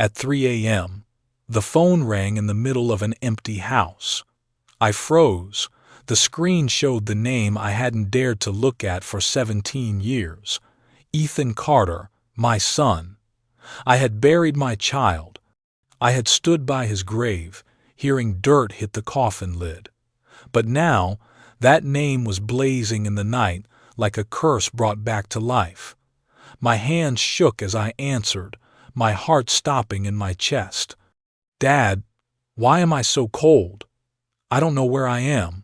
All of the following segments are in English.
At 3 a.m., the phone rang in the middle of an empty house. I froze. The screen showed the name I hadn't dared to look at for 17 years. Ethan Carter, my son. I had buried my child. I had stood by his grave, hearing dirt hit the coffin lid. But now, that name was blazing in the night like a curse brought back to life. My hands shook as I answered, my heart stopping in my chest. "Dad, why am I so cold? I don't know where I am."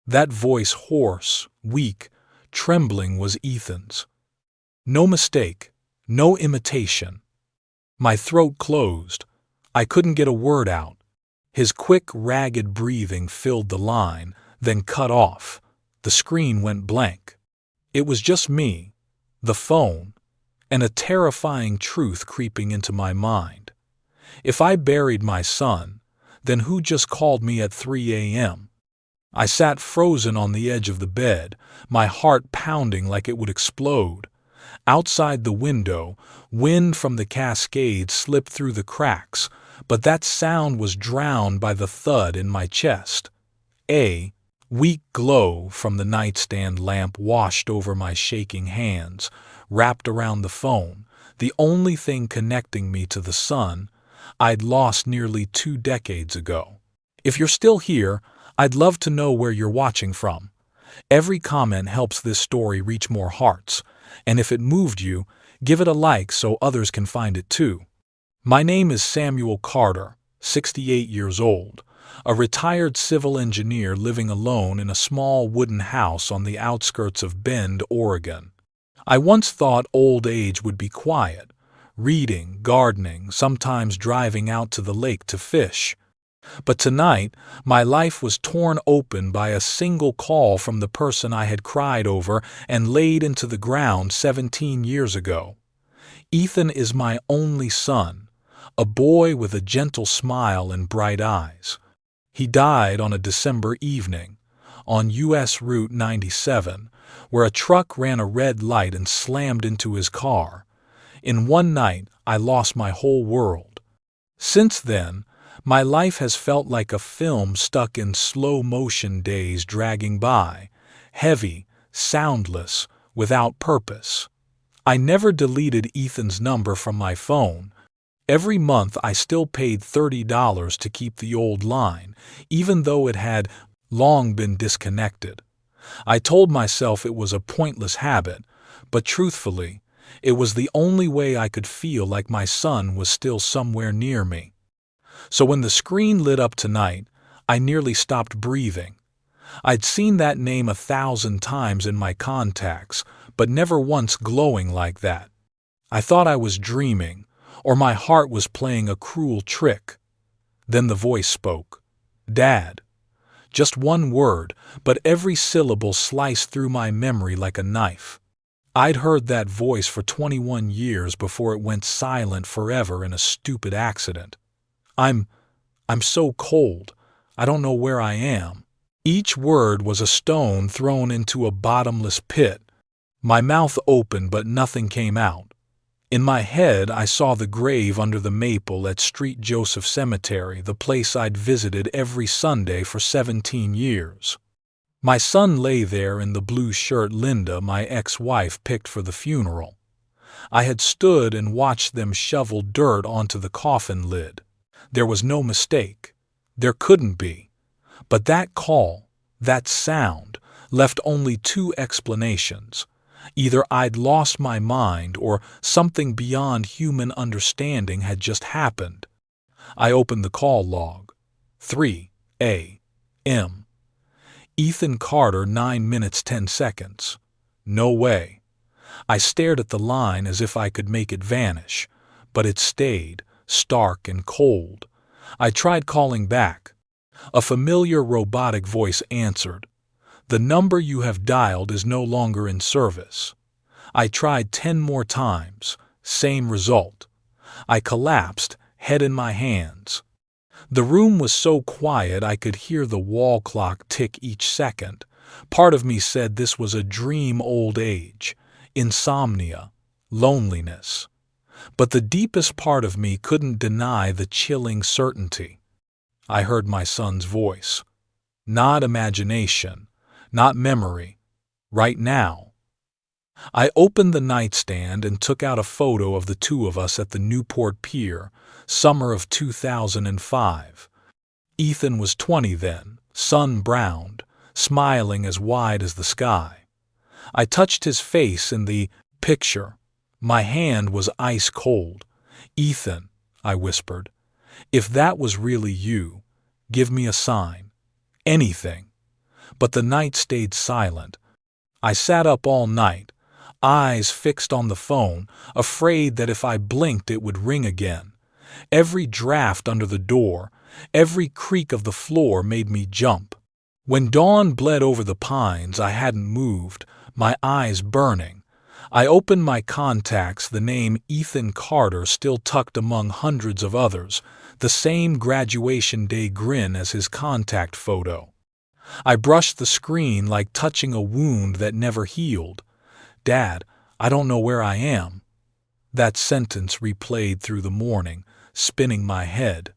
That voice, hoarse, weak, trembling, was Ethan's. No mistake, no imitation. My throat closed. I couldn't get a word out. His quick, ragged breathing filled the line, then cut off. The screen went blank. It was just me, the phone, and a terrifying truth creeping into my mind. If I buried my son, then who just called me at 3 a.m.? I sat frozen on the edge of the bed, my heart pounding like it would explode. Outside the window, wind from the Cascades slipped through the cracks, but that sound was drowned by the thud in my chest. A weak glow from the nightstand lamp washed over my shaking hands, wrapped around the phone, the only thing connecting me to the son I'd lost nearly 2 decades ago. If you're still here, I'd love to know where you're watching from. Every comment helps this story reach more hearts, and if it moved you, give it a like so others can find it too. My name is Samuel Carter, 68 years old, a retired civil engineer living alone in a small wooden house on the outskirts of Bend, Oregon. I once thought old age would be quiet, reading, gardening, sometimes driving out to the lake to fish. But tonight, my life was torn open by a single call from the person I had cried over and laid into the ground 17 years ago. Ethan is my only son, a boy with a gentle smile and bright eyes. He died on a December evening, on U.S. Route 97, where a truck ran a red light and slammed into his car. In one night, I lost my whole world. Since then, my life has felt like a film stuck in slow-motion days dragging by, heavy, soundless, without purpose. I never deleted Ethan's number from my phone. Every month I still paid $30 to keep the old line, even though it had long been disconnected. I told myself it was a pointless habit, but truthfully, it was the only way I could feel like my son was still somewhere near me. So when the screen lit up tonight, I nearly stopped breathing. I'd seen that name 1,000 times in my contacts, but never once glowing like that. I thought I was dreaming, or my heart was playing a cruel trick. Then the voice spoke. "Dad." Just one word, but every syllable sliced through my memory like a knife. I'd heard that voice for 21 years before it went silent forever in a stupid accident. I'm so cold. I don't know where I am." Each word was a stone thrown into a bottomless pit. My mouth opened, but nothing came out. In my head, I saw the grave under the maple at St. Joseph Cemetery, the place I'd visited every Sunday for 17 years. My son lay there in the blue shirt Linda, my ex-wife, picked for the funeral. I had stood and watched them shovel dirt onto the coffin lid. There was no mistake. There couldn't be. But that call, that sound, left only 2 explanations. Either I'd lost my mind or something beyond human understanding had just happened. I opened the call log. 3 a.m. Ethan Carter, 9 minutes 10 seconds. No way. I stared at the line as if I could make it vanish, but it stayed, stark and cold. I tried calling back. A familiar robotic voice answered. "The number you have dialed is no longer in service." I tried 10 more times. Same result. I collapsed, head in my hands. The room was so quiet I could hear the wall clock tick each second. Part of me said this was a dream old age, insomnia, loneliness. But the deepest part of me couldn't deny the chilling certainty. I heard my son's voice. Not imagination, not memory. Right now. I opened the nightstand and took out a photo of the two of us at the Newport Pier, summer of 2005. Ethan was 20 then, sun-browned, smiling as wide as the sky. I touched his face in the picture. My hand was ice cold. "Ethan," I whispered, "if that was really you, give me a sign. Anything." But the night stayed silent. I sat up all night, eyes fixed on the phone, afraid that if I blinked it would ring again. Every draft under the door, every creak of the floor made me jump. When dawn bled over the pines, I hadn't moved, my eyes burning. I opened my contacts, the name Ethan Carter still tucked among hundreds of others, the same graduation day grin as his contact photo. I brushed the screen like touching a wound that never healed. "Dad, I don't know where I am." That sentence replayed through the morning, spinning my head.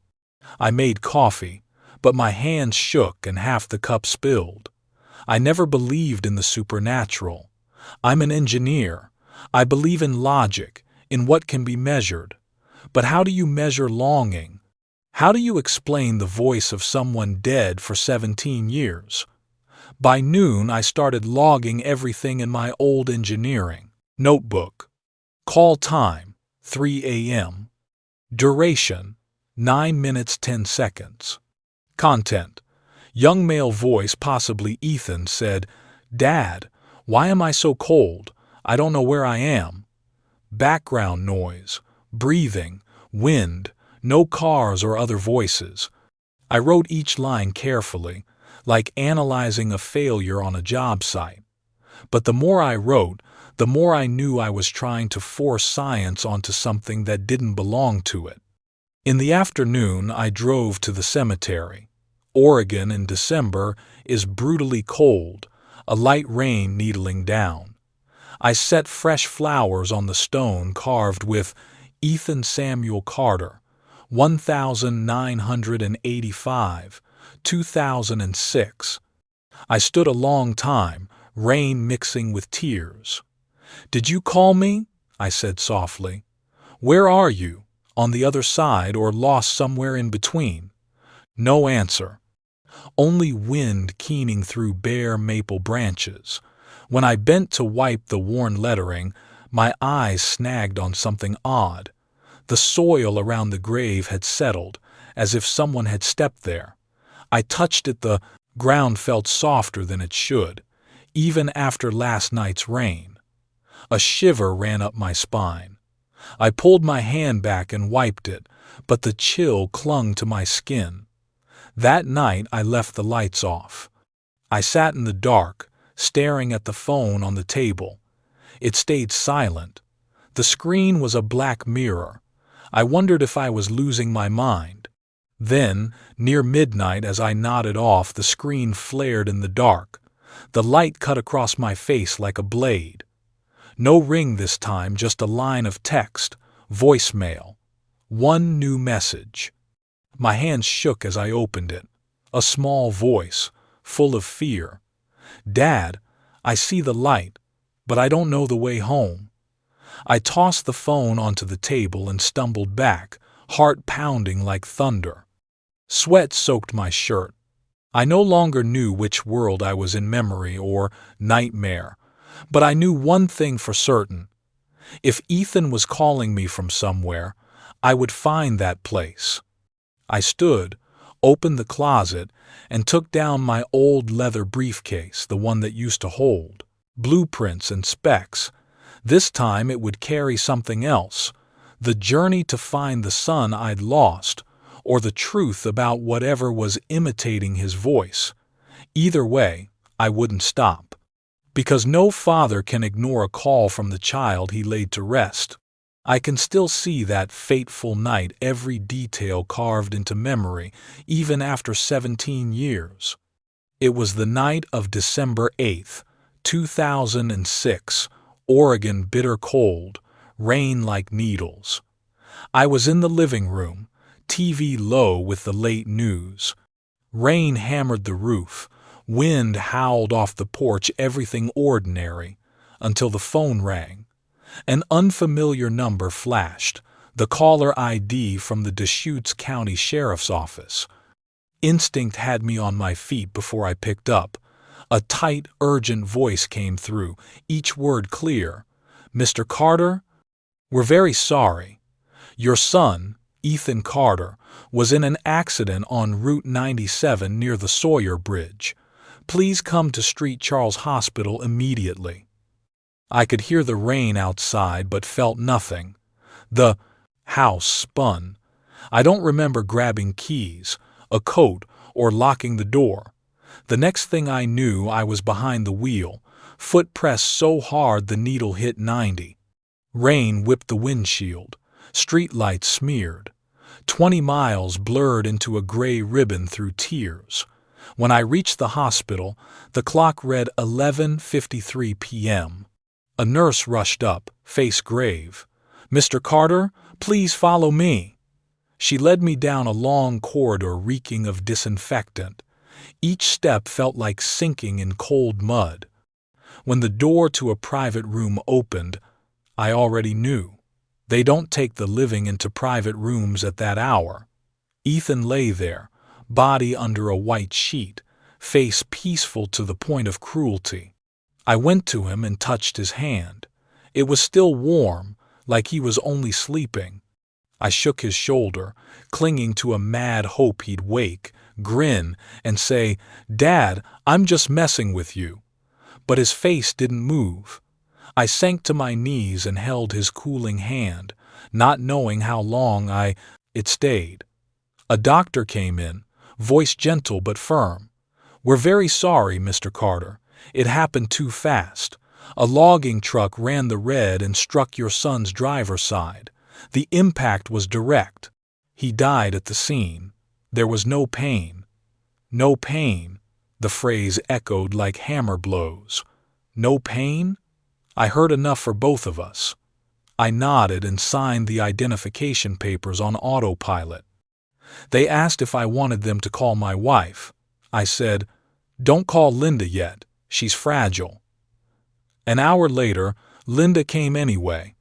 I made coffee, but my hands shook and half the cup spilled. I never believed in the supernatural. I'm an engineer. I believe in logic, in what can be measured. But how do you measure longing? How do you explain the voice of someone dead for 17 years? By noon, I started logging everything in my old engineering notebook. Call time, 3 a.m. Duration, 9 minutes 10 seconds. Content. Young male voice, possibly Ethan, said, "Dad, why am I so cold? I don't know where I am." Background noise, breathing, wind, no cars or other voices. I wrote each line carefully, like analyzing a failure on a job site. But the more I wrote, the more I knew I was trying to force science onto something that didn't belong to it. In the afternoon, I drove to the cemetery. Oregon in December is brutally cold, a light rain needling down. I set fresh flowers on the stone carved with Ethan Samuel Carter, 1985, 2006. I stood a long time, rain mixing with tears. "Did you call me?" I said softly. "Where are you? On the other side or lost somewhere in between?" No answer. Only wind keening through bare maple branches. When I bent to wipe the worn lettering, my eyes snagged on something odd. The soil around the grave had settled, as if someone had stepped there. I touched it, the ground felt softer than it should, even after last night's rain. A shiver ran up my spine. I pulled my hand back and wiped it, but the chill clung to my skin. That night I left the lights off. I sat in the dark, staring at the phone on the table. It stayed silent. The screen was a black mirror. I wondered if I was losing my mind. Then, near midnight, as I nodded off, the screen flared in the dark. The light cut across my face like a blade. No ring this time, just a line of text, voicemail. One new message. My hands shook as I opened it. A small voice, full of fear. "Dad, I see the light, but I don't know the way home." I tossed the phone onto the table and stumbled back, heart pounding like thunder. Sweat soaked my shirt. I no longer knew which world I was in, memory or nightmare, but I knew one thing for certain. If Ethan was calling me from somewhere, I would find that place. I stood, opened the closet, and took down my old leather briefcase, the one that used to hold blueprints and specs. This time it would carry something else, the journey to find the son I'd lost, or the truth about whatever was imitating his voice. Either way, I wouldn't stop. Because no father can ignore a call from the child he laid to rest. I can still see that fateful night, every detail carved into memory, even after 17 years. It was the night of December 8th, 2006, Oregon, bitter cold, rain like needles. I was in the living room, TV low with the late news. Rain hammered the roof, wind howled off the porch, everything ordinary, until the phone rang. An unfamiliar number flashed, the caller ID from the Deschutes County Sheriff's Office. Instinct had me on my feet before I picked up. A tight, urgent voice came through, each word clear. "Mr. Carter, we're very sorry. Your son, Ethan Carter, was in an accident on Route 97 near the Sawyer Bridge. Please come to St. Charles Hospital immediately." I could hear the rain outside but felt nothing. The house spun. I don't remember grabbing keys, a coat, or locking the door. The next thing I knew, I was behind the wheel, foot pressed so hard the needle hit 90. Rain whipped the windshield. Street lights smeared. 20 miles blurred into a gray ribbon through tears. When I reached the hospital, the clock read 11:53 p.m. A nurse rushed up, face grave. "Mr. Carter, please follow me." She led me down a long corridor reeking of disinfectant. Each step felt like sinking in cold mud. When the door to a private room opened, I already knew. They don't take the living into private rooms at that hour. Ethan lay there, body under a white sheet, face peaceful to the point of cruelty. I went to him and touched his hand. It was still warm, like he was only sleeping. I shook his shoulder, clinging to a mad hope he'd wake, grin, and say, "Dad, I'm just messing with you." But his face didn't move. I sank to my knees and held his cooling hand, not knowing how long it stayed. A doctor came in, voice gentle but firm. "We're very sorry, Mr. Carter. It happened too fast. A logging truck ran the red and struck your son's driver's side. The impact was direct. He died at the scene. There was no pain." "No pain," the phrase echoed like hammer blows. "No pain?" I heard enough for both of us. I nodded and signed the identification papers on autopilot. They asked if I wanted them to call my wife. I said, "Don't call Linda yet. She's fragile." An hour later, Linda came anyway.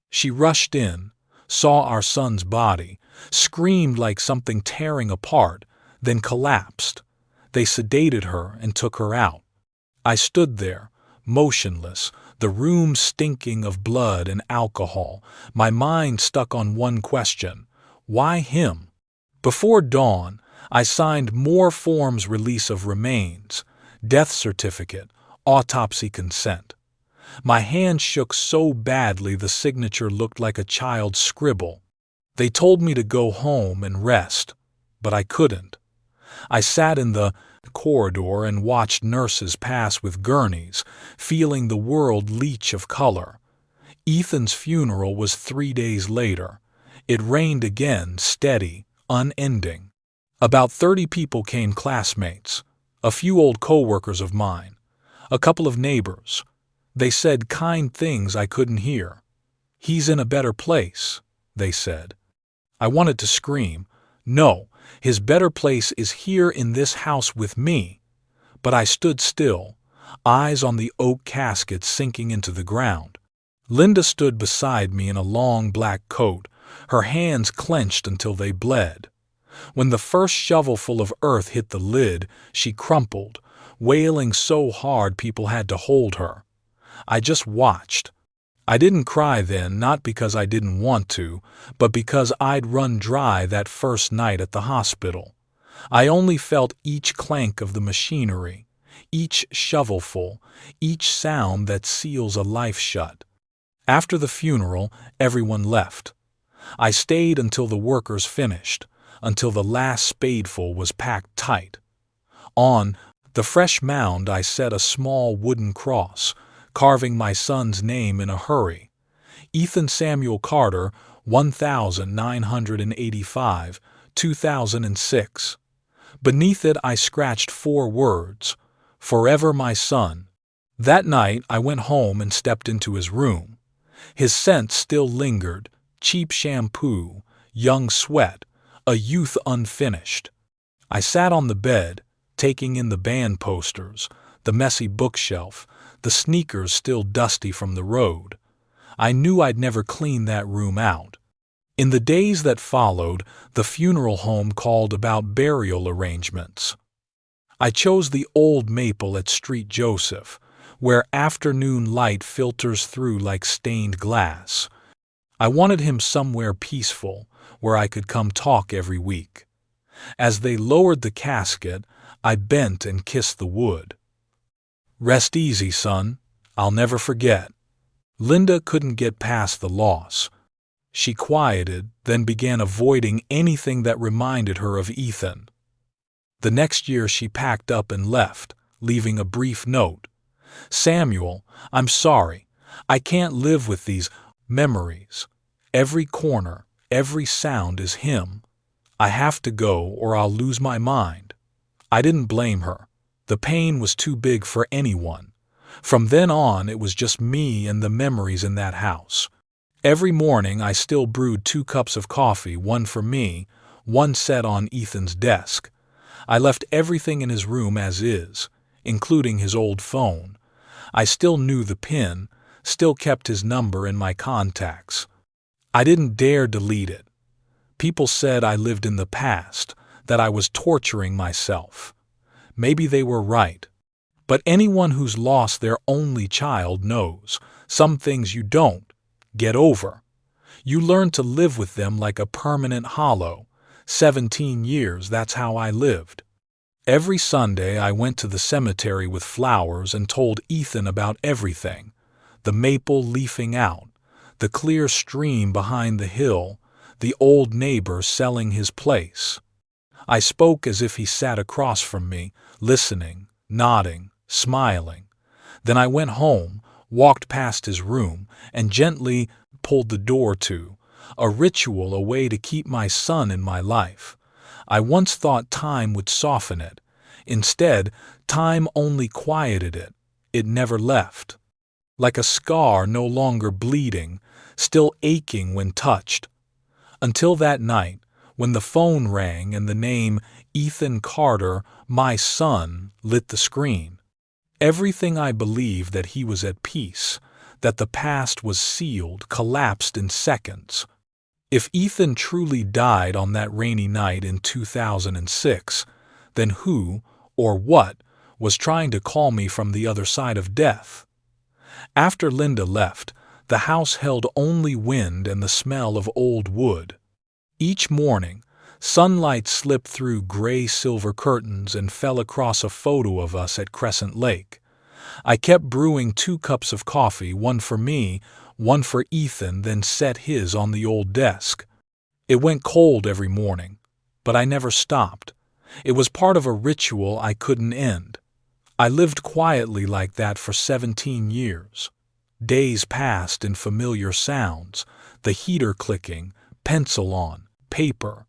She rushed in, saw our son's body, screamed like something tearing apart, then collapsed. They sedated her and took her out. I stood there, motionless, the room stinking of blood and alcohol, my mind stuck on one question: why him? Before dawn, I signed more forms: release of remains, death certificate, autopsy consent. My hand shook so badly the signature looked like a child's scribble. They told me to go home and rest, but I couldn't. I sat in the corridor and watched nurses pass with gurneys, feeling the world leach of color. Ethan's funeral was 3 days later. It rained again, steady, unending. About 30 people came: classmates, a few old co-workers of mine, a couple of neighbors. They said kind things I couldn't hear. "He's in a better place," they said. I wanted to scream, "No, his better place is here in this house with me." But I stood still, eyes on the oak casket sinking into the ground. Linda stood beside me in a long black coat, her hands clenched until they bled. When the first shovelful of earth hit the lid, she crumpled, wailing so hard people had to hold her. I just watched. I didn't cry then, not because I didn't want to, but because I'd run dry that first night at the hospital. I only felt each clank of the machinery, each shovelful, each sound that seals a life shut. After the funeral, everyone left. I stayed until the workers finished, until the last spadeful was packed tight. On the fresh mound I set a small wooden cross, carving my son's name in a hurry. Ethan Samuel Carter, 1985, 2006. Beneath it I scratched 4 words: "Forever my son." That night I went home and stepped into his room. His scent still lingered, cheap shampoo, young sweat, a youth unfinished. I sat on the bed, taking in the band posters, the messy bookshelf, the sneakers still dusty from the road. I knew I'd never clean that room out. In the days that followed, the funeral home called about burial arrangements. I chose the old maple at Street Joseph, where afternoon light filters through like stained glass. I wanted him somewhere peaceful, where I could come talk every week. As they lowered the casket, I bent and kissed the wood. "Rest easy, son. I'll never forget." Linda couldn't get past the loss. She quieted, then began avoiding anything that reminded her of Ethan. The next year she packed up and left, leaving a brief note. "Samuel, I'm sorry. I can't live with these memories. Every corner, every sound is him. I have to go or I'll lose my mind." I didn't blame her. The pain was too big for anyone. From then on, it was just me and the memories in that house. Every morning I still brewed 2 cups of coffee, one for me, one set on Ethan's desk. I left everything in his room as is, including his old phone. I still knew the PIN, still kept his number in my contacts. I didn't dare delete it. People said I lived in the past, that I was torturing myself. Maybe they were right. But anyone who's lost their only child knows some things you don't get over. You learn to live with them like a permanent hollow. 17 years, that's how I lived. Every Sunday I went to the cemetery with flowers and told Ethan about everything. The maple leafing out, the clear stream behind the hill, the old neighbor selling his place. I spoke as if he sat across from me, listening, nodding, smiling. Then I went home, walked past his room, and gently pulled the door to, a ritual, a way to keep my son in my life. I once thought time would soften it. Instead, time only quieted it. It never left. Like a scar no longer bleeding, still aching when touched. Until that night, when the phone rang and the name Ethan Carter, my son, lit the screen. Everything I believed, that he was at peace, that the past was sealed, collapsed in seconds. If Ethan truly died on that rainy night in 2006, then who, or what, was trying to call me from the other side of death? After Linda left, the house held only wind and the smell of old wood. Each morning, sunlight slipped through gray-silver curtains and fell across a photo of us at Crescent Lake. I kept brewing 2 cups of coffee, one for me, one for Ethan, then set his on the old desk. It went cold every morning, but I never stopped. It was part of a ritual I couldn't end. I lived quietly like that for 17 years. Days passed in familiar sounds, the heater clicking, pencil on, paper,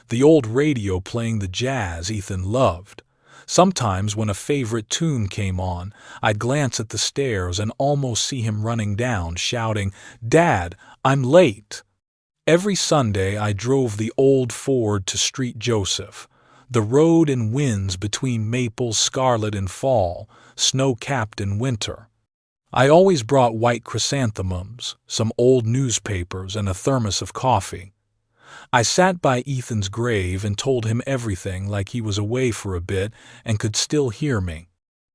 the old radio playing the jazz Ethan loved. Sometimes when a favorite tune came on, I'd glance at the stairs and almost see him running down, shouting, "Dad, I'm late!" Every Sunday I drove the old Ford to Street Joseph, the road in winds between maples scarlet in fall, snow-capped in winter. I always brought white chrysanthemums, some old newspapers, and a thermos of coffee. I sat by Ethan's grave and told him everything, like he was away for a bit and could still hear me.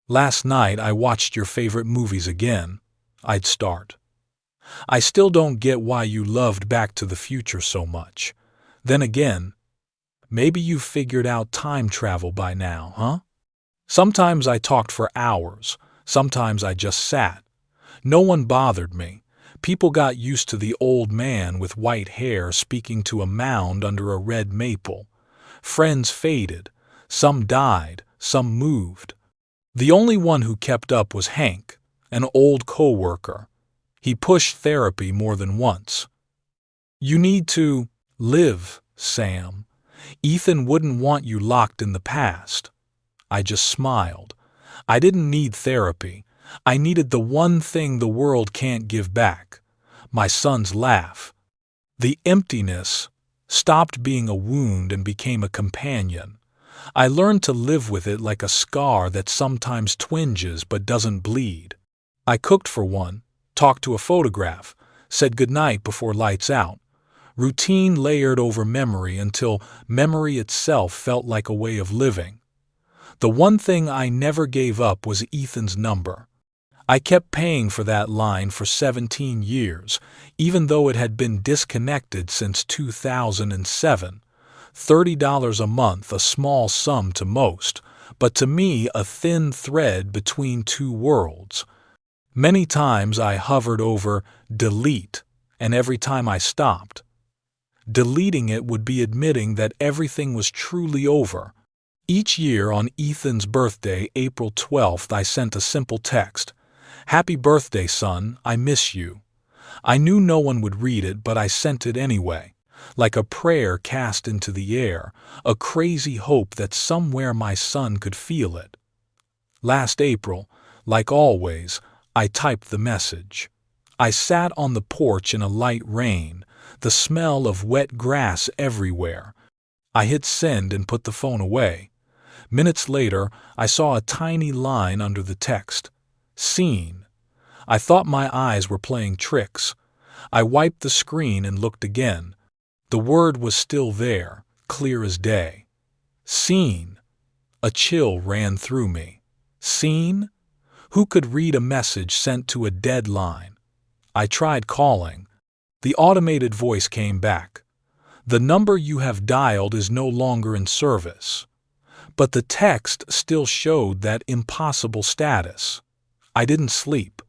"Last night I watched your favorite movies again," I'd start. "I still don't get why you loved Back to the Future so much. Then again, maybe you've figured out time travel by now, huh?" Sometimes I talked for hours, sometimes I just sat. No one bothered me. People got used to the old man with white hair speaking to a mound under a red maple. Friends faded. Some died, some moved. The only one who kept up was Hank, an old co-worker. He pushed therapy more than once. "You need to live, Sam. Ethan wouldn't want you locked in the past." I just smiled. I didn't need therapy. I needed the one thing the world can't give back: my son's laugh. The emptiness stopped being a wound and became a companion. I learned to live with it like a scar that sometimes twinges but doesn't bleed. I cooked for one, talked to a photograph, said goodnight before lights out. Routine layered over memory until memory itself felt like a way of living. The one thing I never gave up was Ethan's number. I kept paying for that line for 17 years, even though it had been disconnected since 2007. $30 a month, a small sum to most, but to me a thin thread between two worlds. Many times I hovered over delete, and every time I stopped, deleting it would be admitting that everything was truly over. Each year on Ethan's birthday, April 12th, I sent a simple text. "Happy birthday, son, I miss you." I knew no one would read it, but I sent it anyway, like a prayer cast into the air, a crazy hope that somewhere my son could feel it. Last April, like always, I typed the message. I sat on the porch in a light rain, the smell of wet grass everywhere. I hit send and put the phone away. Minutes later, I saw a tiny line under the text. Seen. I thought my eyes were playing tricks. I wiped the screen and looked again. The word was still there, clear as day. Seen. A chill ran through me. Seen? Who could read a message sent to a dead line? I tried calling. The automated voice came back. The number you have dialed is no longer in service. But the text still showed that impossible status. I didn't sleep.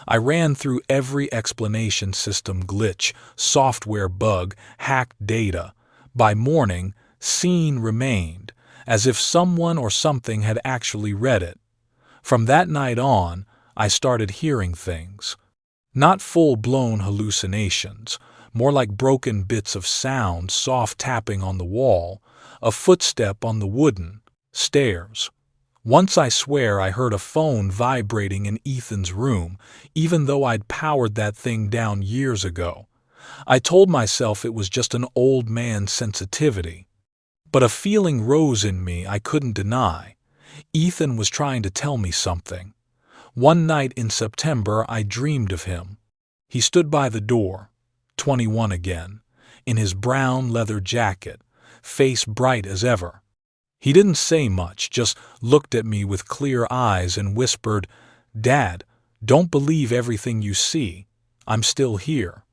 I ran through every explanation system glitch, software bug, hacked data. By morning, seen remained, as if someone or something had actually read it. From that night on, I started hearing things. Not full-blown hallucinations, more like broken bits of sound, soft tapping on the wall, a footstep on the wooden stairs. Once I swear I heard a phone vibrating in Ethan's room, even though I'd powered that thing down years ago. I told myself it was just an old man's sensitivity. But a feeling rose in me I couldn't deny. Ethan was trying to tell me something. One night in September, I dreamed of him. He stood by the door, 21 again, in his brown leather jacket, face bright as ever. He didn't say much, just looked at me with clear eyes and whispered, "Dad, don't believe everything you see. I'm still here."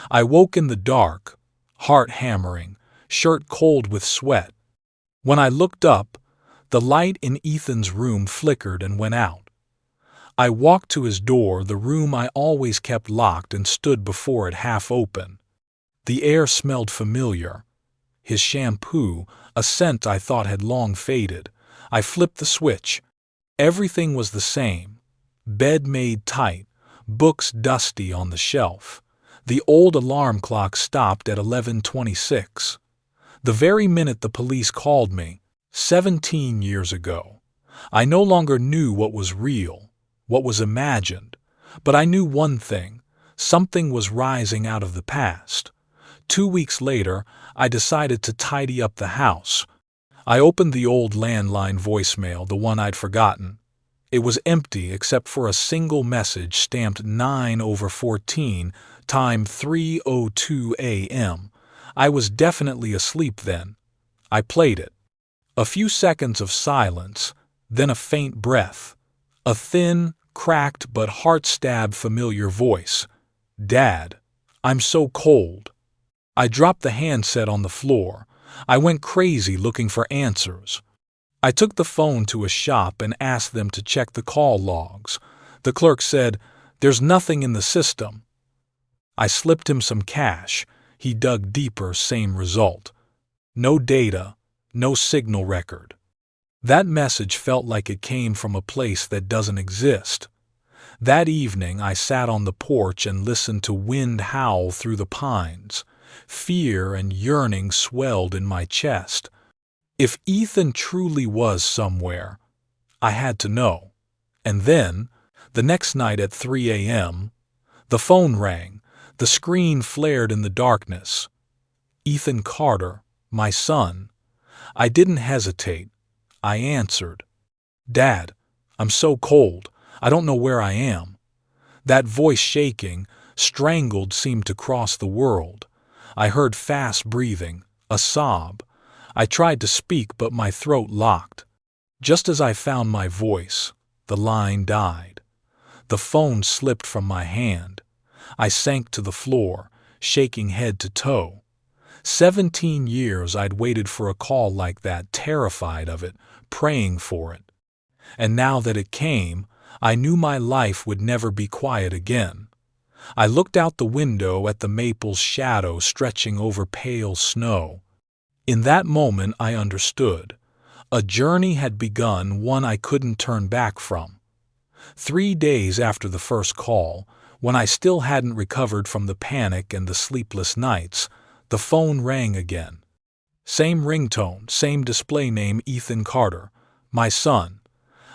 I woke in the dark, heart hammering, shirt cold with sweat. When I looked up, the light in Ethan's room flickered and went out. I walked to his door, the room I always kept locked, and stood before it half open. The air smelled familiar. His shampoo, a scent I thought had long faded. I flipped the switch. Everything was the same. Bed made tight, books dusty on the shelf. The old alarm clock stopped at 11:26. The very minute the police called me, 17 years ago. I no longer knew what was real, what was imagined, but I knew one thing: something was rising out of the past. 2 weeks later, I decided to tidy up the house. I opened the old landline voicemail, the one I'd forgotten. It was empty except for a single message stamped 9/14, time 3:02 a.m. I was definitely asleep then. I played it. A few seconds of silence, then a faint breath. A thin, cracked but heart-stabbed familiar voice. "Dad, I'm so cold." I dropped the handset on the floor. I went crazy looking for answers. I took the phone to a shop and asked them to check the call logs. The clerk said, "There's nothing in the system." I slipped him some cash. He dug deeper, same result. No data, no signal record. That message felt like it came from a place that doesn't exist. That evening I sat on the porch and listened to wind howl through the pines. Fear and yearning swelled in my chest. If Ethan truly was somewhere, I had to know. And then, the next night at 3 a.m., the phone rang. The screen flared in the darkness. "Ethan Carter, my son." I didn't hesitate. I answered. "Dad, I'm so cold. I don't know where I am." That voice, shaking, strangled, seemed to cross the world. I heard fast breathing, a sob. I tried to speak, but my throat locked. Just as I found my voice, the line died. The phone slipped from my hand. I sank to the floor, shaking head to toe. 17 years I'd waited for a call like that, terrified of it, praying for it. And now that it came, I knew my life would never be quiet again. I looked out the window at the maple's shadow stretching over pale snow. In that moment I understood. A journey had begun, one I couldn't turn back from. 3 days after the first call, when I still hadn't recovered from the panic and the sleepless nights, the phone rang again. Same ringtone, same display name, Ethan Carter, my son.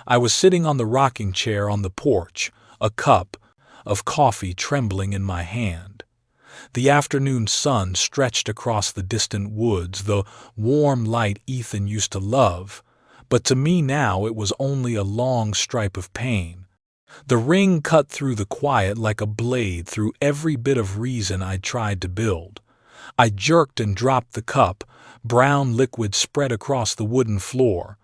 I was sitting on the rocking chair on the porch, a cup of coffee trembling in my hand. The afternoon sun stretched across the distant woods, the warm light Ethan used to love, but to me now it was only a long stripe of pain. The ring cut through the quiet like a blade through every bit of reason I'd tried to build. I jerked and dropped the cup. Brown liquid spread across the wooden floor.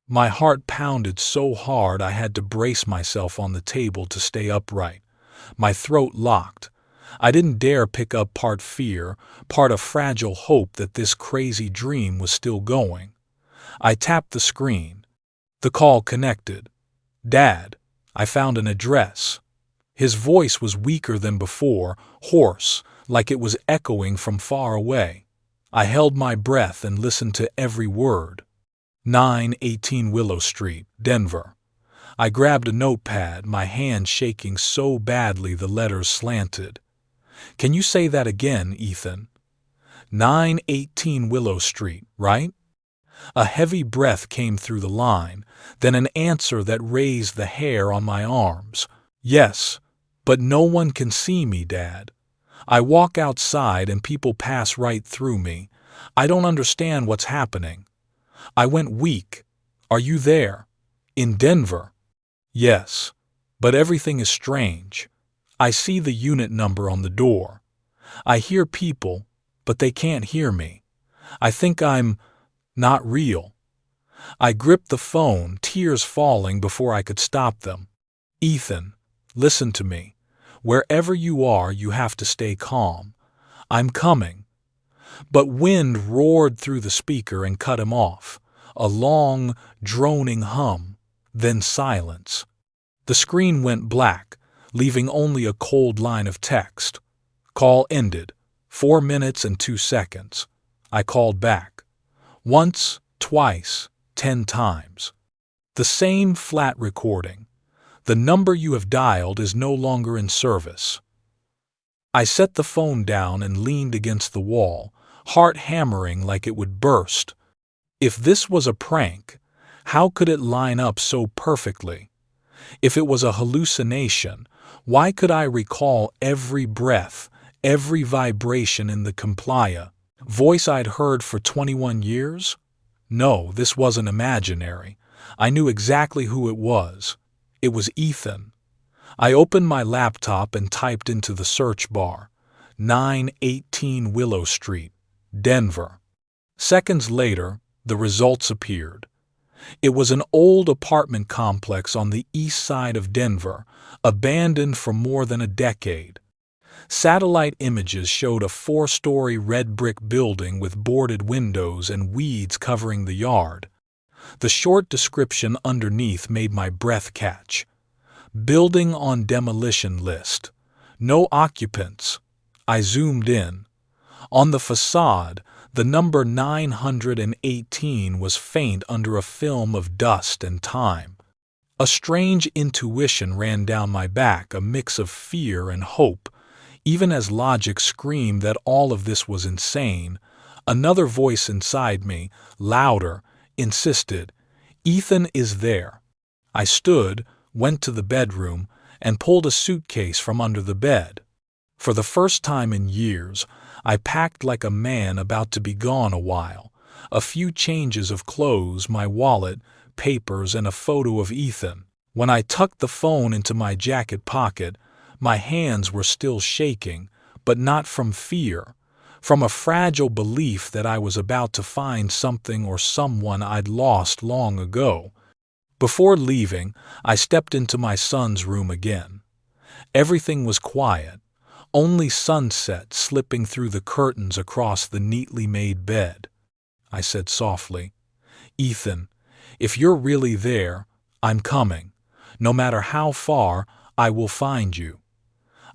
My heart pounded so hard I had to brace myself on the table to stay upright. My throat locked. I didn't dare pick up, part fear, part a fragile hope that this crazy dream was still going. I tapped the screen. The call connected. "Dad, I found an address." His voice was weaker than before, hoarse, like it was echoing from far away. I held my breath and listened to every word. 918 Willow Street, Denver. I grabbed a notepad, my hand shaking so badly the letters slanted. "Can you say that again, Ethan?" 918 Willow Street, right? A heavy breath came through the line, then an answer that raised the hair on my arms. "Yes, but no one can see me, Dad. I walk outside and people pass right through me. I don't understand what's happening." I went weak. "Are you there? In Denver?" "Yes, but everything is strange. I see the unit number on the door. I hear people, but they can't hear me. I think I'm not real." I gripped the phone, tears falling before I could stop them. "Ethan, listen to me. Wherever you are, you have to stay calm. I'm coming." But wind roared through the speaker and cut him off. A long, droning hum, then silence. The screen went black, leaving only a cold line of text. Call ended. 4 minutes and 2 seconds. I called back. Once, twice, 10 times. The same flat recording. "The number you have dialed is no longer in service." I set the phone down and leaned against the wall, heart hammering like it would burst. If this was a prank, how could it line up so perfectly? If it was a hallucination, why could I recall every breath, every vibration in the complia voice I'd heard for 21 years? No, this wasn't imaginary. I knew exactly who it was. It was Ethan. I opened my laptop and typed into the search bar, 918 Willow Street, Denver. Seconds later, the results appeared. It was an old apartment complex on the east side of Denver, abandoned for more than a decade. Satellite images showed a 4-story red brick building with boarded windows and weeds covering the yard. The short description underneath made my breath catch. "Building on demolition list. No occupants." I zoomed in. On the facade, the number 918 was faint under a film of dust and time. A strange intuition ran down my back, a mix of fear and hope. Even as logic screamed that all of this was insane, another voice inside me, louder, insisted, "Ethan is there." I stood, went to the bedroom, and pulled a suitcase from under the bed. For the first time in years, I packed like a man about to be gone a while. A few changes of clothes, my wallet, papers, and a photo of Ethan. When I tucked the phone into my jacket pocket, my hands were still shaking, but not from fear, from a fragile belief that I was about to find something or someone I'd lost long ago. Before leaving, I stepped into my son's room again. Everything was quiet, only sunset slipping through the curtains across the neatly made bed. I said softly, "Ethan, if you're really there, I'm coming. No matter how far, I will find you."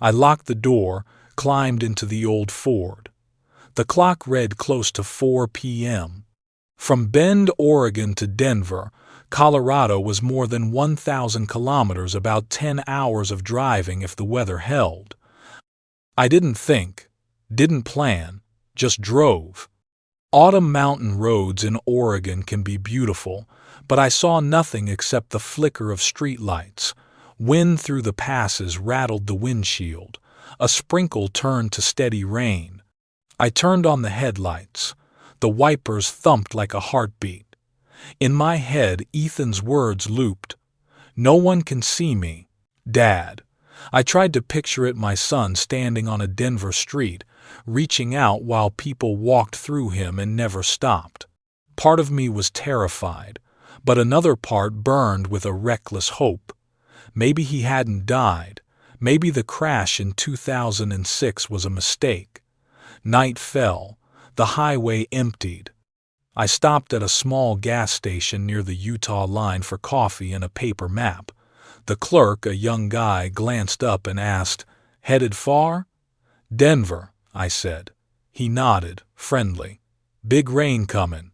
I locked the door, climbed into the old Ford. The clock read close to 4 p.m. From Bend, Oregon to Denver, Colorado was more than 1,000 kilometers, about 10 hours of driving if the weather held. I didn't think, didn't plan, just drove. Autumn mountain roads in Oregon can be beautiful, but I saw nothing except the flicker of streetlights. Wind through the passes rattled the windshield. A sprinkle turned to steady rain. I turned on the headlights. The wipers thumped like a heartbeat. In my head, Ethan's words looped. "No one can see me, Dad." I tried to picture it, my son standing on a Denver street, reaching out while people walked through him and never stopped. Part of me was terrified, but another part burned with a reckless hope. Maybe he hadn't died. Maybe the crash in 2006 was a mistake. Night fell. The highway emptied. I stopped at a small gas station near the Utah line for coffee and a paper map. The clerk, a young guy, glanced up and asked, "Headed far?" "Denver," I said. He nodded, friendly. "Big rain comin'."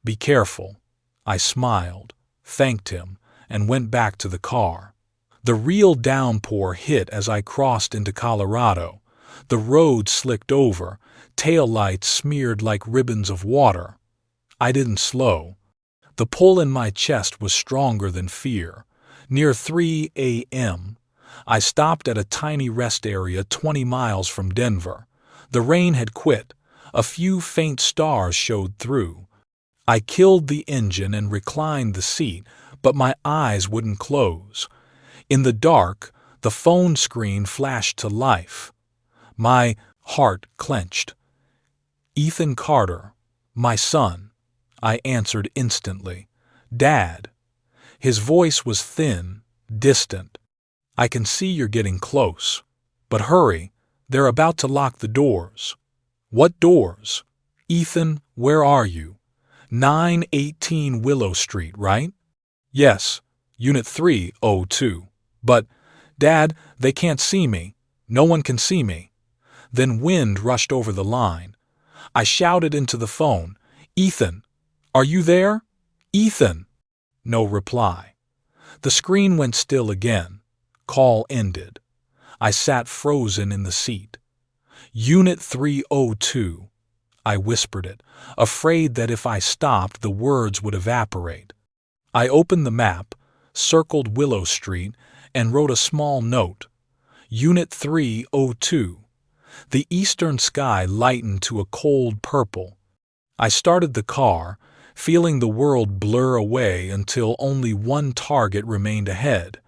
"Be careful." I smiled, thanked him, and went back to the car. The real downpour hit as I crossed into Colorado. The road slicked over, taillights smeared like ribbons of water. I didn't slow. The pull in my chest was stronger than fear. Near 3 a.m., I stopped at a tiny rest area 20 miles from Denver. The rain had quit. A few faint stars showed through. I killed the engine and reclined the seat, but my eyes wouldn't close. In the dark, the phone screen flashed to life. My heart clenched. "Ethan Carter, my son," I answered instantly. "Dad." His voice was thin, distant. "I can see you're getting close. But hurry, they're about to lock the doors." "What doors?" "Ethan, where are you?" 918 Willow Street, right?" "Yes, Unit 302. But, Dad, they can't see me. No one can see me." Then wind rushed over the line. I shouted into the phone, "Ethan, are you there? Ethan!" No reply. The screen went still again. Call ended. I sat frozen in the seat. "Unit 302. I whispered it, afraid that if I stopped, the words would evaporate. I opened the map, circled Willow Street, and wrote a small note. "Unit 302. The eastern sky lightened to a cold purple. I started the car, feeling the world blur away until only one target remained ahead,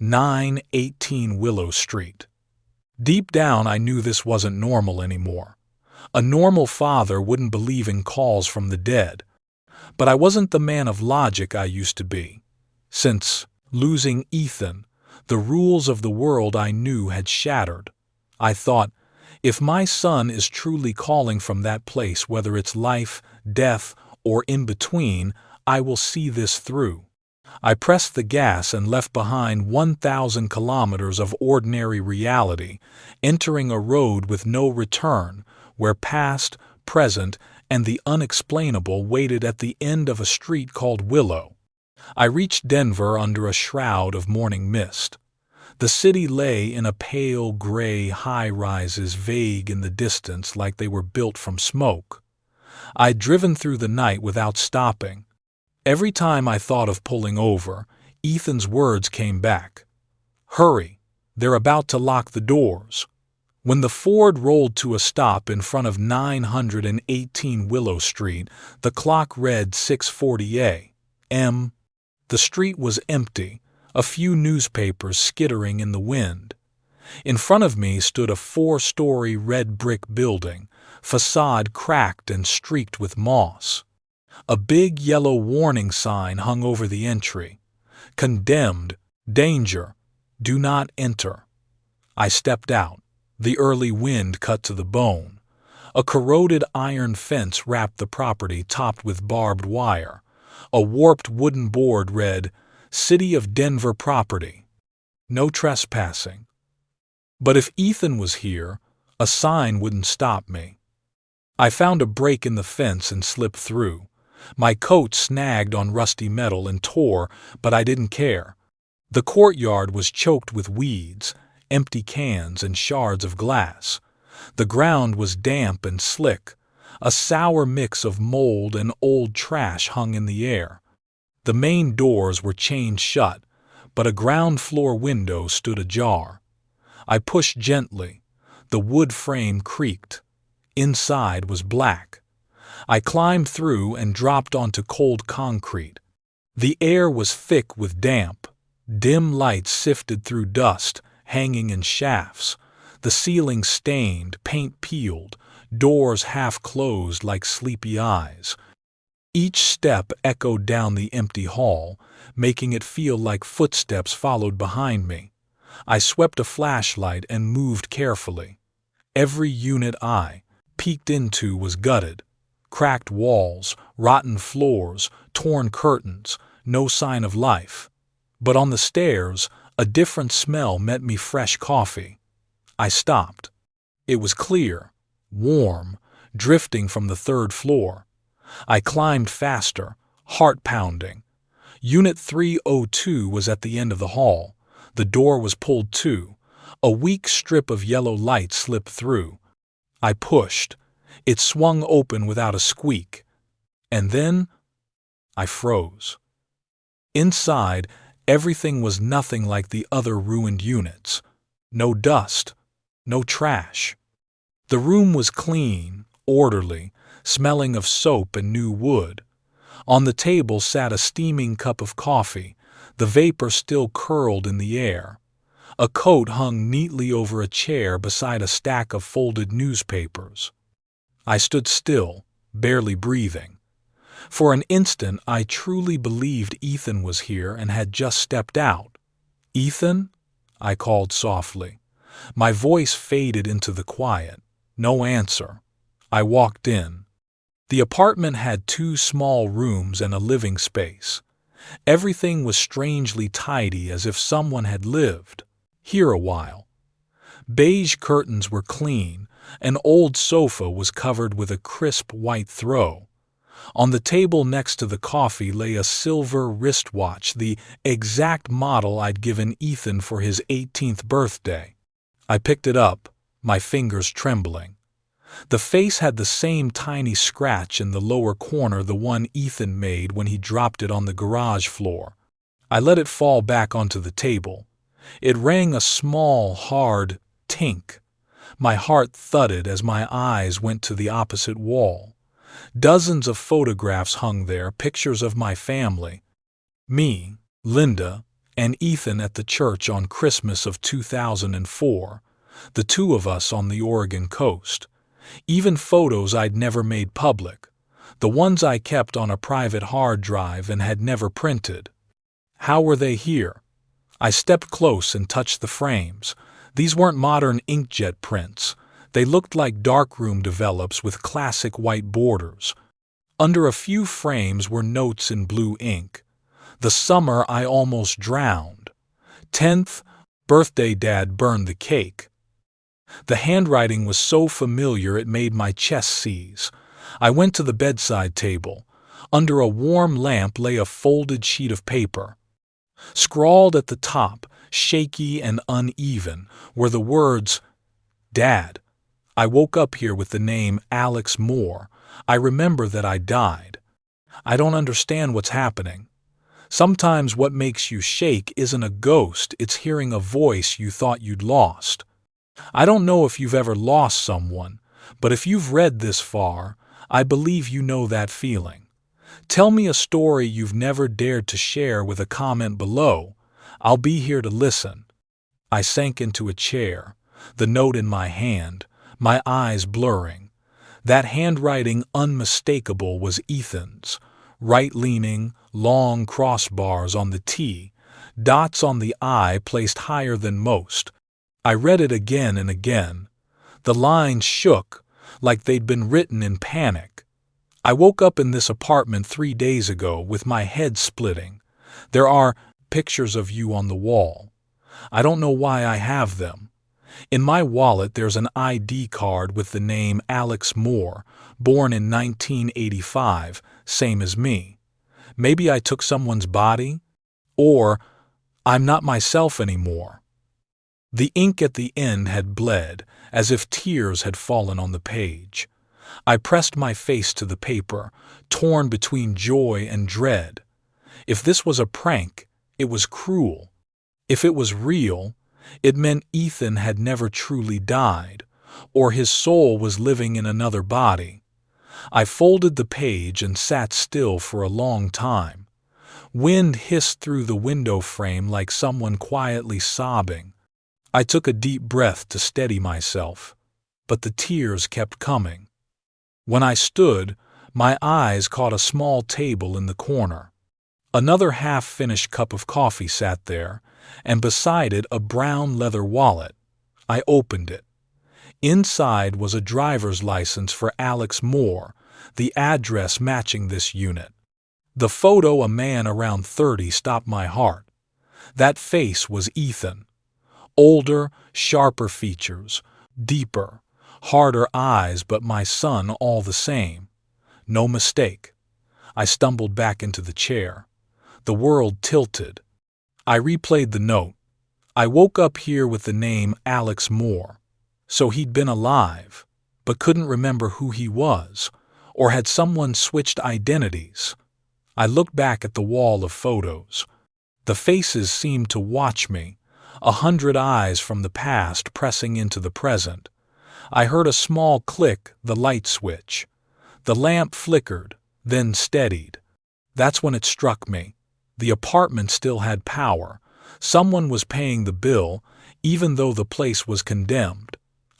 918 Willow Street. Deep down, I knew this wasn't normal anymore. A normal father wouldn't believe in calls from the dead. But I wasn't the man of logic I used to be. Since losing Ethan, the rules of the world I knew had shattered. I thought, if my son is truly calling from that place, whether it's life, death, or in between, I will see this through. I pressed the gas and left behind 1,000 kilometers of ordinary reality, entering a road with no return, where past, present, and the unexplainable waited at the end of a street called Willow. I reached Denver under a shroud of morning mist. The city lay in a pale gray high-rises vague in the distance like they were built from smoke. I'd driven through the night without stopping. Every time I thought of pulling over, Ethan's words came back. "Hurry, they're about to lock the doors." When the Ford rolled to a stop in front of 918 Willow Street, the clock read 6:40 a.m. The street was empty, a few newspapers skittering in the wind. In front of me stood a 4-story red brick building, facade cracked and streaked with moss. A big yellow warning sign hung over the entry. Condemned, danger, do not enter. I stepped out. The early wind cut to the bone. A corroded iron fence wrapped the property topped with barbed wire. A warped wooden board read, City of Denver property. No trespassing. But if Ethan was here, a sign wouldn't stop me. I found a break in the fence and slipped through. My coat snagged on rusty metal and tore, but I didn't care. The courtyard was choked with weeds, empty cans and shards of glass. The ground was damp and slick. A sour mix of mold and old trash hung in the air. The main doors were chained shut, but a ground floor window stood ajar. I pushed gently. The wood frame creaked. Inside was black. I climbed through and dropped onto cold concrete. The air was thick with damp. Dim lights sifted through dust, hanging in shafts. The ceiling stained, paint peeled, doors half closed like sleepy eyes. Each step echoed down the empty hall, making it feel like footsteps followed behind me. I swept a flashlight and moved carefully. Every unit I peeked into was gutted. Cracked walls, rotten floors, torn curtains, no sign of life. But on the stairs, a different smell met me: fresh coffee. I stopped. It was clear, warm, drifting from the 3rd floor. I climbed faster, heart pounding. Unit 302 was at the end of the hall. The door was pulled to. A weak strip of yellow light slipped through. I pushed. It swung open without a squeak. And then I froze. Inside, everything was nothing like the other ruined units. No dust, no trash. The room was clean, orderly, smelling of soap and new wood. On the table sat a steaming cup of coffee, the vapor still curled in the air. A coat hung neatly over a chair beside a stack of folded newspapers. I stood still, barely breathing. For an instant I truly believed Ethan was here and had just stepped out. "Ethan?" I called softly. My voice faded into the quiet. No answer. I walked in. The apartment had 2 small rooms and a living space. Everything was strangely tidy, as if someone had lived here a while. Beige curtains were clean. An old sofa was covered with a crisp white throw. On the table next to the coffee lay a silver wristwatch, the exact model I'd given Ethan for his 18th birthday. I picked it up, my fingers trembling. The face had the same tiny scratch in the lower corner, the one Ethan made when he dropped it on the garage floor. I let it fall back onto the table. It rang a small, hard tink. My heart thudded as my eyes went to the opposite wall. Dozens of photographs hung there, pictures of my family. Me, Linda, and Ethan at the church on Christmas of 2004. The 2 of us on the Oregon coast. Even photos I'd never made public. The ones I kept on a private hard drive and had never printed. How were they here? I stepped close and touched the frames. These weren't modern inkjet prints. They looked like darkroom develops with classic white borders. Under a few frames were notes in blue ink. The summer I almost drowned. 10th birthday, Dad burned the cake. The handwriting was so familiar it made my chest seize. I went to the bedside table. Under a warm lamp lay a folded sheet of paper. Scrawled at the top, shaky and uneven, were the words, "Dad, I woke up here with the name Alex Moore. I remember that I died. I don't understand what's happening. Sometimes what makes you shake isn't a ghost, it's hearing a voice you thought you'd lost. I don't know if you've ever lost someone, but if you've read this far, I believe you know that feeling. Tell me a story you've never dared to share with a comment below. I'll be here to listen. I sank into a chair, the note in my hand, my eyes blurring. That handwriting unmistakable was Ethan's. Right-leaning, long crossbars on the T, dots on the I placed higher than most. I read it again and again. The lines shook, like they'd been written in panic. I woke up in this apartment 3 days ago with my head splitting. There are pictures of you on the wall. I don't know why I have them. In my wallet there's an ID card with the name Alex Moore, born in 1985, same as me. Maybe I took someone's body? Or I'm not myself anymore. The ink at the end had bled, as if tears had fallen on the page. I pressed my face to the paper, torn between joy and dread. If this was a prank, it was cruel. If it was real, it meant Ethan had never truly died, or his soul was living in another body. I folded the page and sat still for a long time. Wind hissed through the window frame like someone quietly sobbing. I took a deep breath to steady myself, but the tears kept coming. When I stood, my eyes caught a small table in the corner. Another half-finished cup of coffee sat there, and beside it a brown leather wallet. I opened it. Inside was a driver's license for Alex Moore, the address matching this unit. The photo, a man around 30, stopped my heart. That face was Ethan. Older, sharper features, deeper, harder eyes, but my son all the same. No mistake. I stumbled back into the chair. The world tilted. I replayed the note. I woke up here with the name Alex Moore. So he'd been alive, but couldn't remember who he was, or had someone switched identities? I looked back at the wall of photos. The faces seemed to watch me, 100 eyes from the past pressing into the present. I heard a small click, the light switch. The lamp flickered, then steadied. That's when it struck me. The apartment still had power. Someone was paying the bill, even though the place was condemned.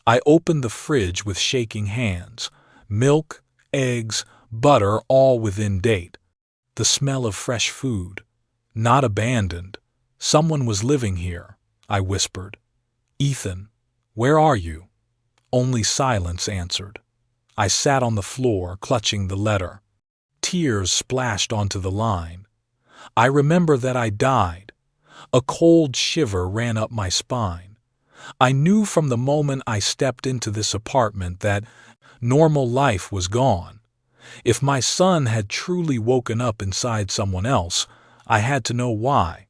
I opened the fridge with shaking hands. Milk, eggs, butter, all within date. The smell of fresh food. Not abandoned. Someone was living here, I whispered. Ethan, where are you? Only silence answered. I sat on the floor, clutching the letter. Tears splashed onto the line. I remember that I died. A cold shiver ran up my spine. I knew from the moment I stepped into this apartment that normal life was gone. If my son had truly woken up inside someone else, I had to know why.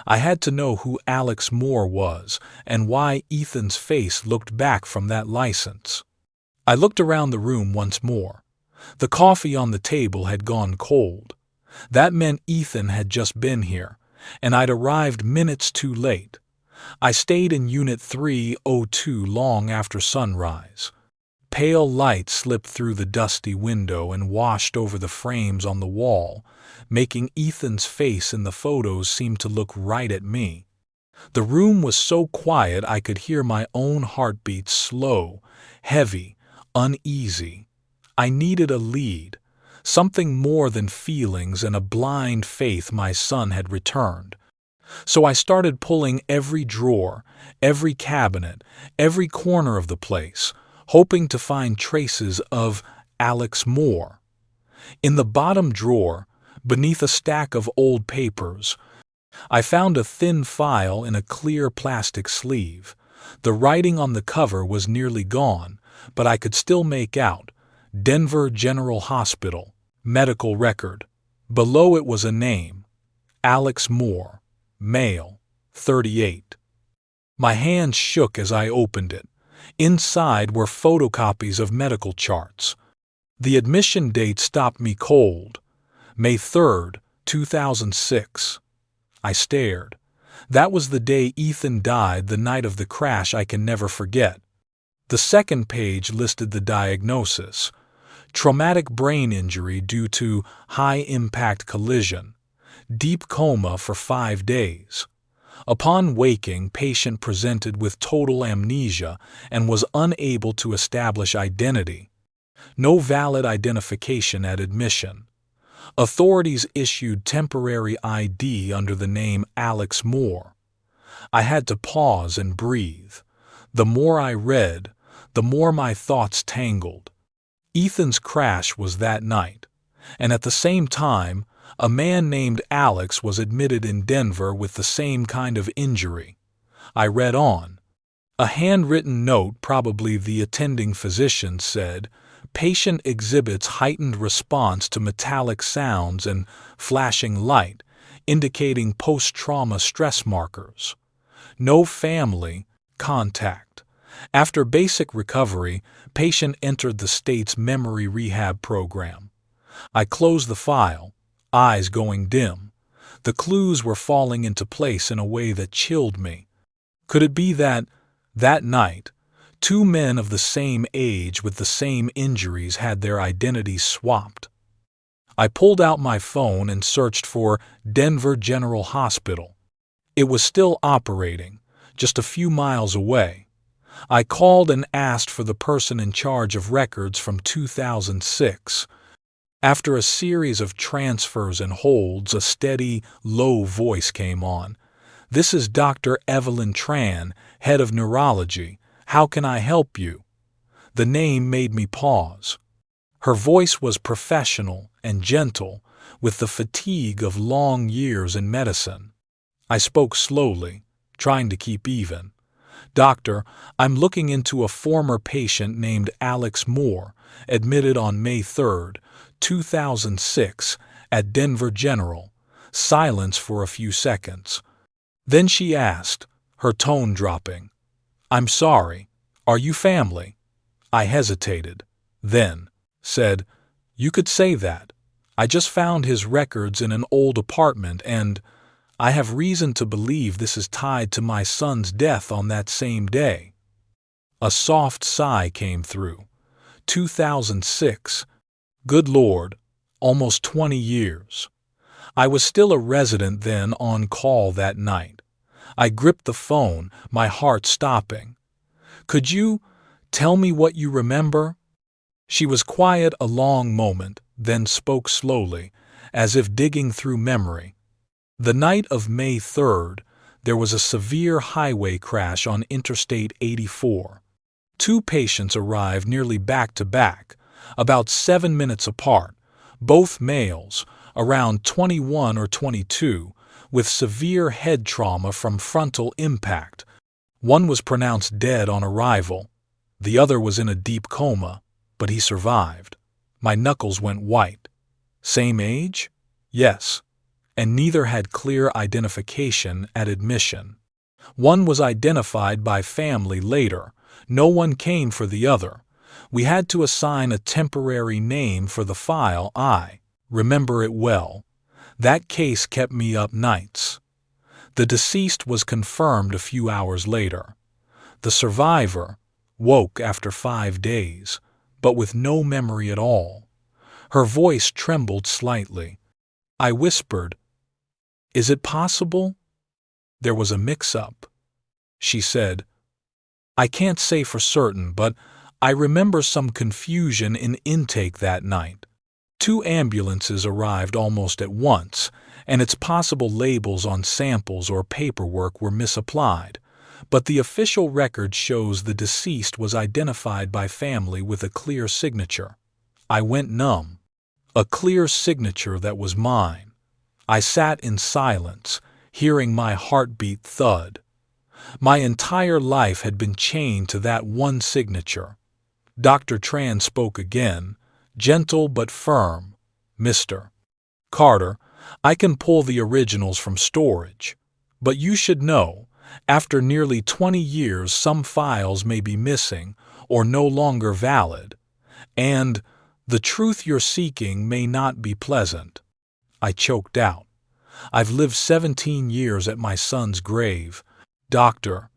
I had to know who Alex Moore was and why Ethan's face looked back from that license. I looked around the room once more. The coffee on the table had gone cold. That meant Ethan had just been here, and I'd arrived minutes too late. I stayed in Unit 302 long after sunrise. Pale light slipped through the dusty window and washed over the frames on the wall, making Ethan's face in the photos seem to look right at me. The room was so quiet I could hear my own heartbeat, slow, heavy, uneasy. I needed a lead, something more than feelings and a blind faith my son had returned. So I started pulling every drawer, every cabinet, every corner of the place, hoping to find traces of Alex Moore. In the bottom drawer, beneath a stack of old papers, I found a thin file in a clear plastic sleeve. The writing on the cover was nearly gone, but I could still make out Denver General Hospital, medical record. Below it was a name, Alex Moore, male, 38. My hands shook as I opened it. Inside were photocopies of medical charts. The admission date stopped me cold. May 3rd, 2006. I stared. That was the day Ethan died, the night of the crash I can never forget. The second page listed the diagnosis: traumatic brain injury due to high-impact collision, deep coma for 5 days. Upon waking, patient presented with total amnesia and was unable to establish identity. No valid identification at admission. Authorities issued temporary ID under the name Alex Moore. I had to pause and breathe. The more I read, the more my thoughts tangled. Ethan's crash was that night, and at the same time, a man named Alex was admitted in Denver with the same kind of injury. I read on. A handwritten note, probably the attending physician, said, "Patient exhibits heightened response to metallic sounds and flashing light, indicating post-trauma stress markers. No family contact. After basic recovery, patient entered the state's memory rehab program." I closed the file, eyes going dim. The clues were falling into place in a way that chilled me. Could it be that night, two men of the same age with the same injuries had their identities swapped? I pulled out my phone and searched for Denver General Hospital. It was still operating, just a few miles away. I called and asked for the person in charge of records from 2006. After a series of transfers and holds, a steady, low voice came on. "This is Dr. Evelyn Tran, head of neurology. How can I help you?" The name made me pause. Her voice was professional and gentle, with the fatigue of long years in medicine. I spoke slowly, trying to keep even. "Doctor, I'm looking into a former patient named Alex Moore, admitted on May 3rd, 2006, at Denver General." Silence for a few seconds. Then she asked, her tone dropping, "I'm sorry, are you family?" I hesitated, then said, "You could say that. I just found his records in an old apartment and I have reason to believe this is tied to my son's death on that same day." A soft sigh came through. 2006. Good Lord, almost 20 years. I was still a resident then, on call that night. I gripped the phone, my heart stopping. "Could you tell me what you remember?" She was quiet a long moment, then spoke slowly, as if digging through memory. "The night of May 3rd, there was a severe highway crash on Interstate 84. 2 patients arrived nearly back to back, about 7 minutes apart, both males, around 21 or 22, with severe head trauma from frontal impact. One was pronounced dead on arrival. The other was in a deep coma, but he survived. My knuckles went white. Same age? Yes. And neither had clear identification at admission. One was identified by family later. No one came for the other. We had to assign a temporary name for the file. I remember it well. That case kept me up nights. The deceased was confirmed a few hours later. The survivor woke after 5 days, but with no memory at all. Her voice trembled slightly. I whispered, "Is it possible there was a mix-up?" She said, "I can't say for certain, but I remember some confusion in intake that night. 2 ambulances arrived almost at once, and it's possible labels on samples or paperwork were misapplied, but the official record shows the deceased was identified by family with a clear signature." I went numb. A clear signature that was mine. I sat in silence, hearing my heartbeat thud. My entire life had been chained to that one signature. Dr. Tran spoke again, gentle but firm. "Mr. Carter, I can pull the originals from storage, but you should know, after nearly 20 years some files may be missing or no longer valid, and the truth you're seeking may not be pleasant." I choked out. I've lived 17 years at my son's grave. Doctor,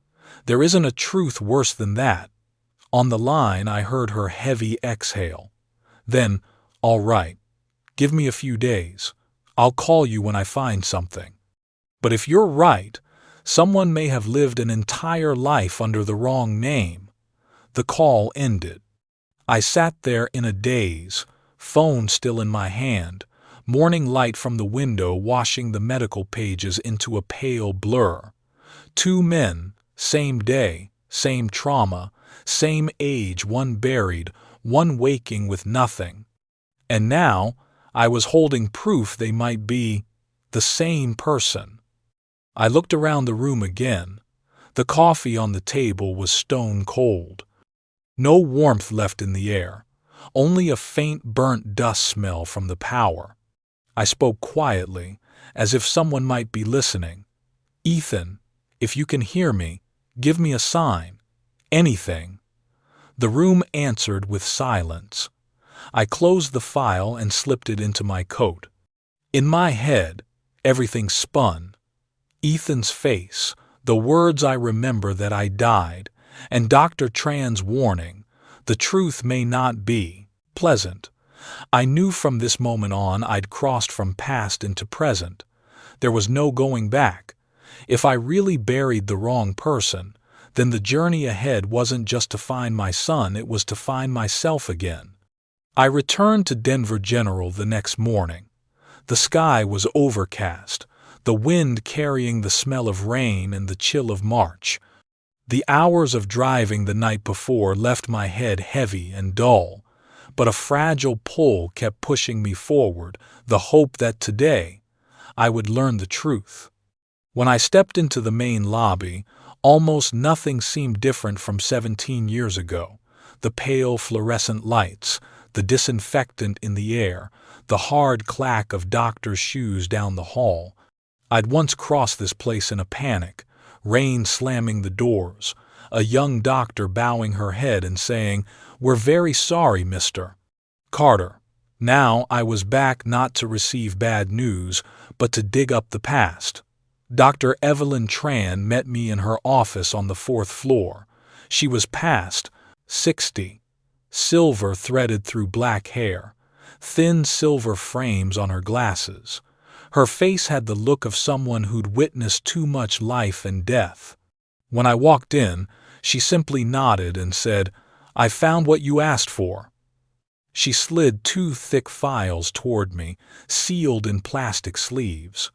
there isn't a truth worse than that. On the line, I heard her heavy exhale. Then, all right, give me a few days. I'll call you when I find something. But if you're right, someone may have lived an entire life under the wrong name. The call ended. I sat there in a daze, phone still in my hand, morning light from the window washing the medical pages into a pale blur. 2 men, same day, same trauma, same age, one buried, one waking with nothing. And now, I was holding proof they might be the same person. I looked around the room again. The coffee on the table was stone cold. No warmth left in the air, only a faint burnt dust smell from the power. I spoke quietly, as if someone might be listening. Ethan, if you can hear me, give me a sign. Anything. The room answered with silence. I closed the file and slipped it into my coat. In my head, everything spun. Ethan's face, the words I remember that I died, and Dr. Tran's warning, the truth may not be pleasant. I knew from this moment on I'd crossed from past into present. There was no going back. If I really buried the wrong person, then the journey ahead wasn't just to find my son, it was to find myself again. I returned to Denver General the next morning. The sky was overcast, the wind carrying the smell of rain and the chill of March. The hours of driving the night before left my head heavy and dull, but a fragile pull kept pushing me forward, the hope that today I would learn the truth. When I stepped into the main lobby, almost nothing seemed different from 17 years ago. The pale fluorescent lights, the disinfectant in the air, the hard clack of doctors' shoes down the hall. I'd once crossed this place in a panic, rain slamming the doors, a young doctor bowing her head and saying, "We're very sorry, Mr. Carter." Now I was back not to receive bad news, but to dig up the past. Dr. Evelyn Tran met me in her office on the 4th floor. She was past 60, silver threaded through black hair, thin silver frames on her glasses. Her face had the look of someone who'd witnessed too much life and death. When I walked in, she simply nodded and said, "I found what you asked for." She slid 2 thick files toward me, sealed in plastic sleeves.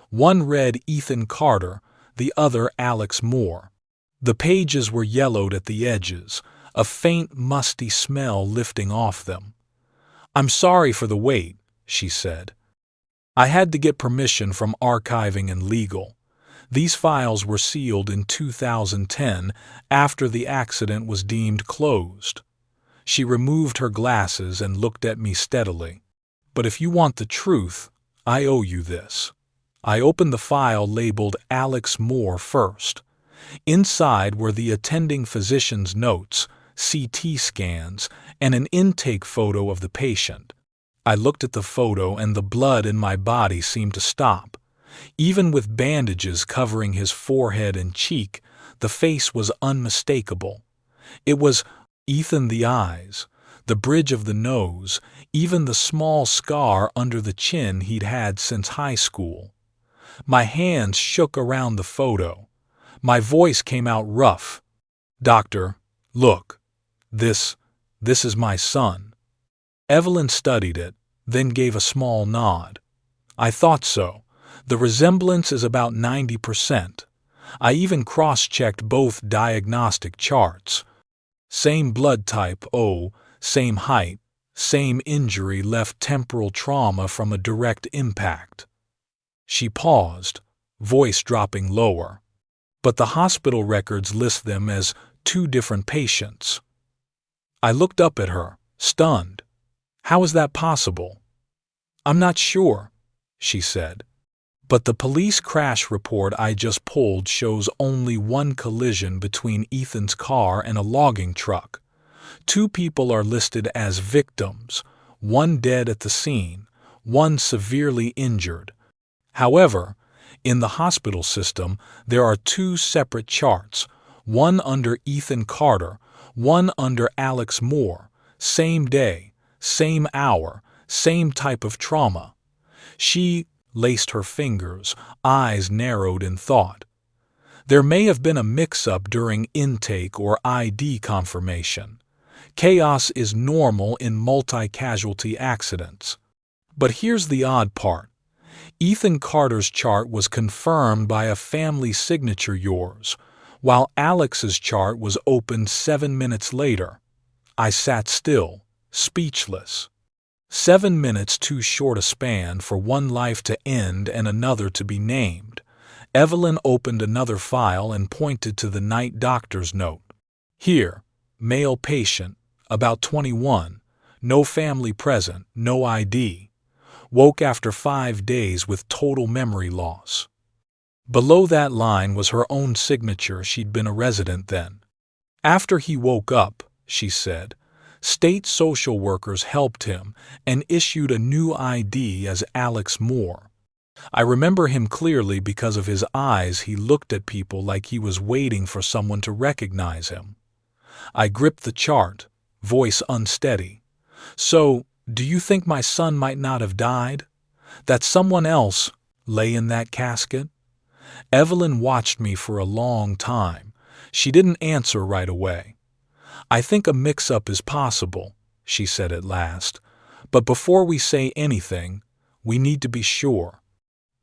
One read Ethan Carter, the other Alex Moore. The pages were yellowed at the edges, a faint musty smell lifting off them. "I'm sorry for the wait," she said. "I had to get permission from archiving and legal. These files were sealed in 2010 after the accident was deemed closed." She removed her glasses and looked at me steadily. "But if you want the truth, I owe you this." I opened the file labeled Alex Moore first. Inside were the attending physician's notes, CT scans, and an intake photo of the patient. I looked at the photo and the blood in my body seemed to stop. Even with bandages covering his forehead and cheek, the face was unmistakable. It was Ethan. The eyes, the bridge of the nose, even the small scar under the chin he'd had since high school. My hands shook around the photo. My voice came out rough. "Doctor, look, this is my son." Evelyn studied it, then gave a small nod. "I thought so. The resemblance is about 90%. I even cross-checked both diagnostic charts. Same blood type O, same height, same injury, left temporal trauma from a direct impact." She paused, voice dropping lower. "But the hospital records list them as 2 different patients." I looked up at her, stunned. "How is that possible?" "I'm not sure," she said. "But the police crash report I just pulled shows only one collision between Ethan's car and a logging truck. 2 people are listed as victims, one dead at the scene, one severely injured. However, in the hospital system, there are two separate charts, one under Ethan Carter, one under Alex Moore, same day, same hour, same type of trauma. She laced her fingers, eyes narrowed in thought. There may have been a mix-up during intake or ID confirmation. Chaos is normal in multi-casualty accidents. But here's the odd part. Ethan Carter's chart was confirmed by a family signature yours, while Alex's chart was opened 7 minutes later. I sat still, speechless. 7 minutes too short a span for one life to end and another to be named. Evelyn opened another file and pointed to the night doctor's note. Here, male patient, about 21, no family present, no ID. Woke after 5 days with total memory loss. Below that line was her own signature. She'd been a resident then. After he woke up, she said, state social workers helped him and issued a new ID as Alex Moore. I remember him clearly because of his eyes. He looked at people like he was waiting for someone to recognize him. I gripped the chart, voice unsteady. So, do you think my son might not have died? That someone else lay in that casket? Evelyn watched me for a long time. She didn't answer right away. I think a mix-up is possible, she said at last. But before we say anything, we need to be sure.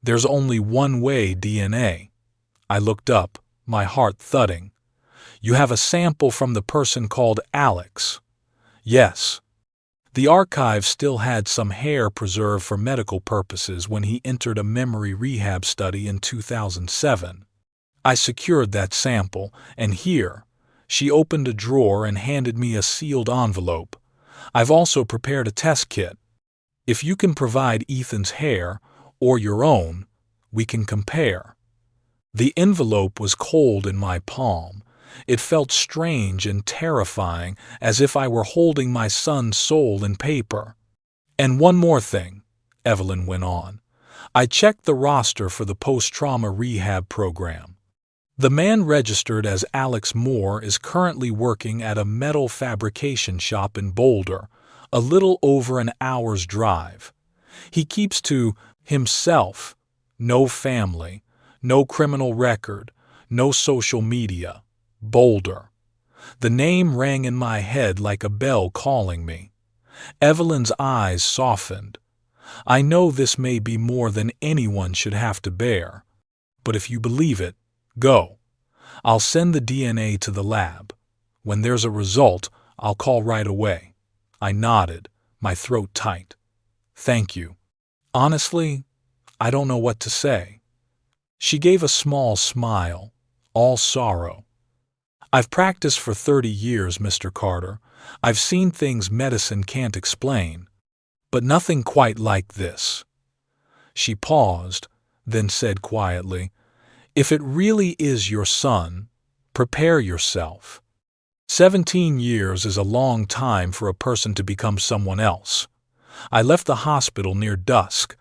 There's only one way DNA. I looked up, my heart thudding. You have a sample from the person called Alex. Yes. The archive still had some hair preserved for medical purposes when he entered a memory rehab study in 2007. I secured that sample, and here, she opened a drawer and handed me a sealed envelope. I've also prepared a test kit. If you can provide Ethan's hair, or your own, we can compare. The envelope was cold in my palm. It felt strange and terrifying, as if I were holding my son's soul in paper. And one more thing, Evelyn went on. I checked the roster for the post-trauma rehab program. The man registered as Alex Moore is currently working at a metal fabrication shop in Boulder, a little over an hour's drive. He keeps to himself, no family, no criminal record, no social media. Boulder. The name rang in my head like a bell calling me. Evelyn's eyes softened. I know this may be more than anyone should have to bear, but if you believe it, go. I'll send the DNA to the lab. When there's a result, I'll call right away. I nodded, my throat tight. Thank you. Honestly, I don't know what to say. She gave a small smile, all sorrow. I've practiced for 30 years, Mr. Carter. I've seen things medicine can't explain, but nothing quite like this. She paused, then said quietly, if it really is your son, prepare yourself. 17 years is a long time for a person to become someone else. I left the hospital near dusk.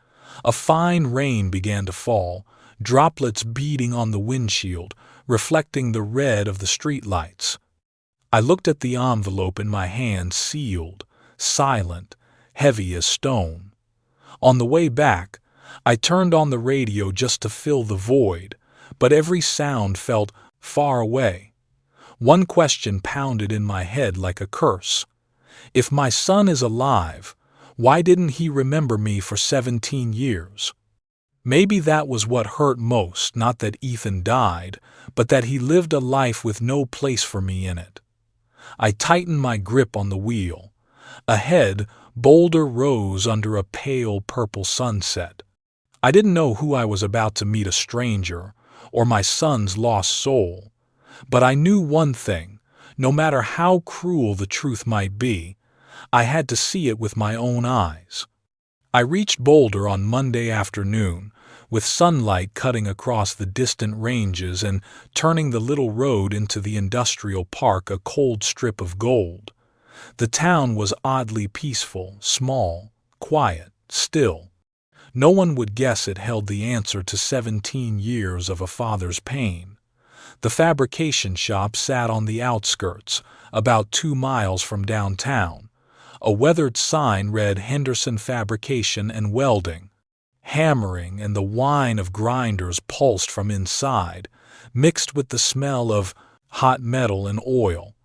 A fine rain began to fall, droplets beating on the windshield, reflecting the red of the streetlights. I looked at the envelope in my hand, sealed, silent, heavy as stone. On the way back, I turned on the radio just to fill the void, but every sound felt far away. One question pounded in my head like a curse. If my son is alive, why didn't he remember me for 17 years? Maybe that was what hurt most, not that Ethan died, but that he lived a life with no place for me in it. I tightened my grip on the wheel. Ahead, Boulder rose under a pale purple sunset. I didn't know who I was about to meet, a stranger, or my son's lost soul. But I knew one thing, no matter how cruel the truth might be, I had to see it with my own eyes. I reached Boulder on Monday afternoon, with sunlight cutting across the distant ranges and turning the little road into the industrial park a cold strip of gold. The town was oddly peaceful, small, quiet, still. No one would guess it held the answer to 17 years of a father's pain. The fabrication shop sat on the outskirts, about 2 miles from downtown. A weathered sign read Henderson Fabrication and Welding. Hammering and the whine of grinders pulsed from inside, mixed with the smell of hot metal and oil.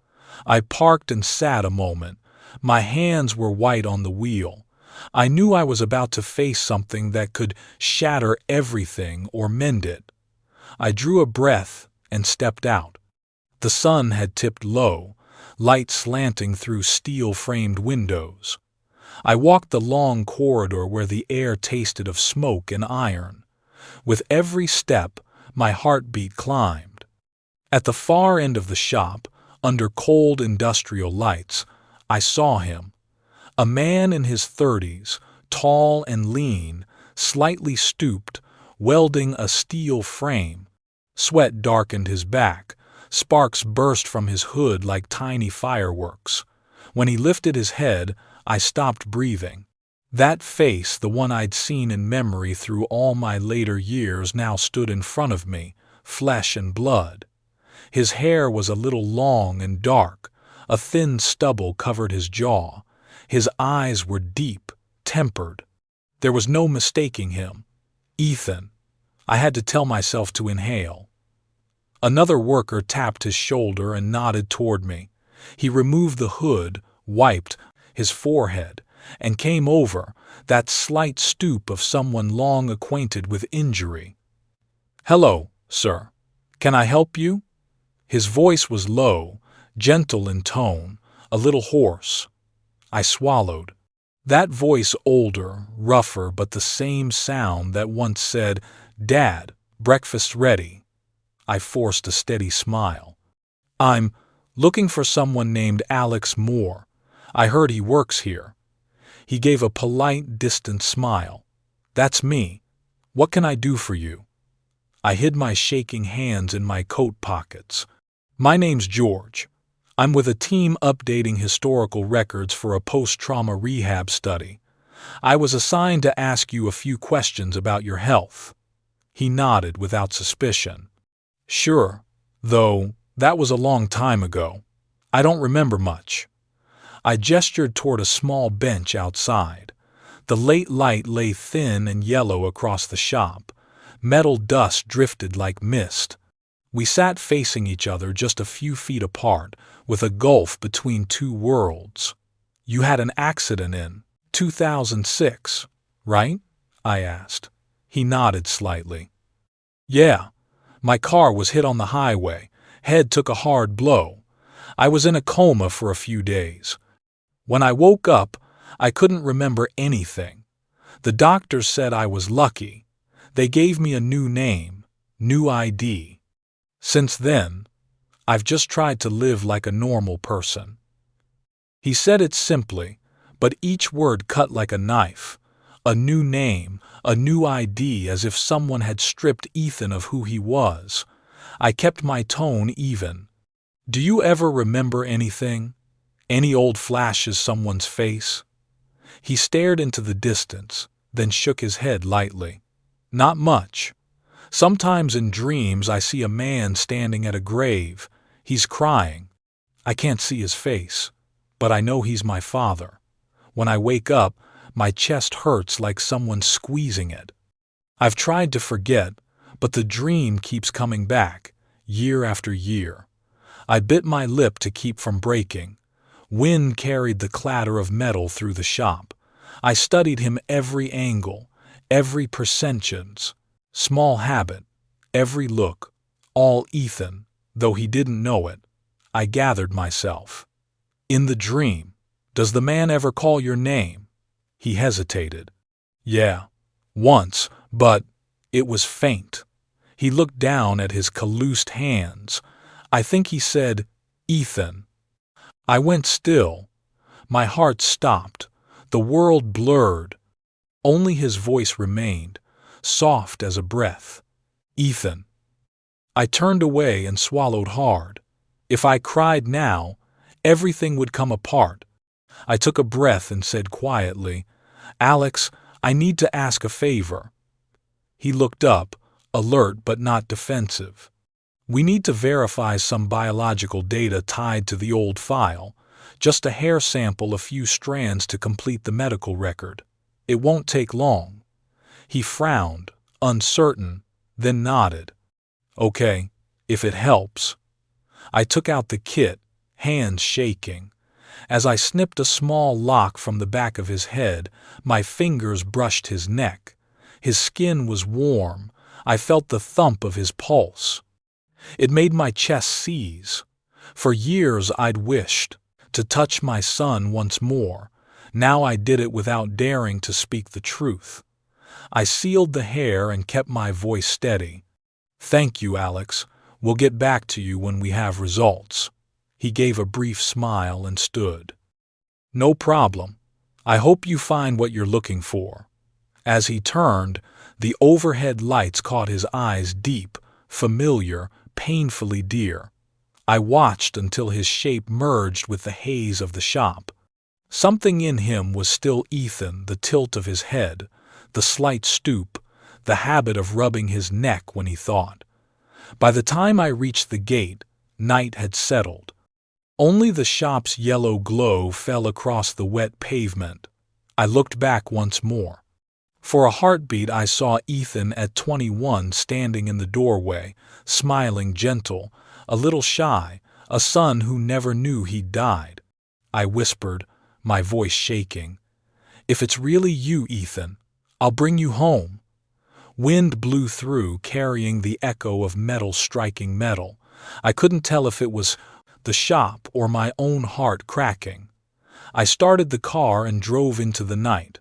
I parked and sat a moment. My hands were white on the wheel. I knew I was about to face something that could shatter everything or mend it. I drew a breath and stepped out. The sun had tipped low, light slanting through steel-framed windows. I walked the long corridor where the air tasted of smoke and iron. With every step, my heartbeat climbed. At the far end of the shop, under cold industrial lights, I saw him. A man in his 30s, tall and lean, slightly stooped, welding a steel frame. Sweat darkened his back. Sparks burst from his hood like tiny fireworks. When he lifted his head, I stopped breathing. That face, the one I'd seen in memory through all my later years, now stood in front of me, flesh and blood. His hair was a little long and dark. A thin stubble covered his jaw. His eyes were deep, tempered. There was no mistaking him. Ethan. I had to tell myself to inhale. Another worker tapped his shoulder and nodded toward me. He removed the hood, wiped his forehead, and came over, that slight stoop of someone long acquainted with injury. "Hello, sir. Can I help you?" His voice was low, gentle in tone, a little hoarse. I swallowed. That voice older, rougher, but the same sound that once said, "Dad, breakfast's ready." I forced a steady smile. "I'm looking for someone named Alex Moore. I heard he works here." He gave a polite, distant smile. "That's me. What can I do for you?" I hid my shaking hands in my coat pockets. "My name's George. I'm with a team updating historical records for a post-trauma rehab study. I was assigned to ask you a few questions about your health." He nodded without suspicion. "Sure, though that was a long time ago. I don't remember much." I gestured toward a small bench outside. The late light lay thin and yellow across the shop. Metal dust drifted like mist. We sat facing each other just a few feet apart, with a gulf between two worlds. "You had an accident in 2006, right?" I asked. He nodded slightly. "Yeah. My car was hit on the highway. Head took a hard blow. I was in a coma for a few days. When I woke up, I couldn't remember anything. The doctors said I was lucky. They gave me a new name, new ID. Since then, I've just tried to live like a normal person." He said it simply, but each word cut like a knife. A new name, a new ID, as if someone had stripped Ethan of who he was. I kept my tone even. "Do you ever remember anything? Any old flashes someone's face?" He stared into the distance, then shook his head lightly. "Not much. Sometimes in dreams I see a man standing at a grave. He's crying. I can't see his face, but I know he's my father. When I wake up, my chest hurts like someone squeezing it. I've tried to forget, but the dream keeps coming back, year after year. I bit my lip to keep from breaking. Wind carried the clatter of metal through the shop. I studied him every angle, every percentage, small habit, every look, all Ethan, though he didn't know it. I gathered myself. "In the dream, does the man ever call your name?" He hesitated. "Yeah, once, but it was faint." He looked down at his calloused hands. I think he said, "Ethan." I went still. My heart stopped. The world blurred. Only his voice remained, soft as a breath. "Ethan." I turned away and swallowed hard. If I cried now, everything would come apart. I took a breath and said quietly, "Alex, I need to ask a favor." He looked up, alert but not defensive. "We need to verify some biological data tied to the old file. Just a hair sample, a few strands to complete the medical record. It won't take long." He frowned, uncertain, then nodded. "Okay, if it helps." I took out the kit, hands shaking. As I snipped a small lock from the back of his head, my fingers brushed his neck. His skin was warm. I felt the thump of his pulse. It made my chest seize. For years I'd wished to touch my son once more. Now I did it without daring to speak the truth. I sealed the hair and kept my voice steady. "Thank you, Alex. We'll get back to you when we have results." He gave a brief smile and stood. "No problem. I hope you find what you're looking for." As he turned, the overhead lights caught his eyes, deep, familiar, painfully dear. I watched until his shape merged with the haze of the shop. Something in him was still Ethan, the tilt of his head, the slight stoop, the habit of rubbing his neck when he thought. By the time I reached the gate, night had settled. Only the shop's yellow glow fell across the wet pavement. I looked back once more. For a heartbeat I saw Ethan at 21 standing in the doorway, smiling, gentle, a little shy, a son who never knew he'd died. I whispered, my voice shaking, "If it's really you, Ethan, I'll bring you home." Wind blew through, carrying the echo of metal striking metal. I couldn't tell if it was the shop or my own heart cracking. I started the car and drove into the night.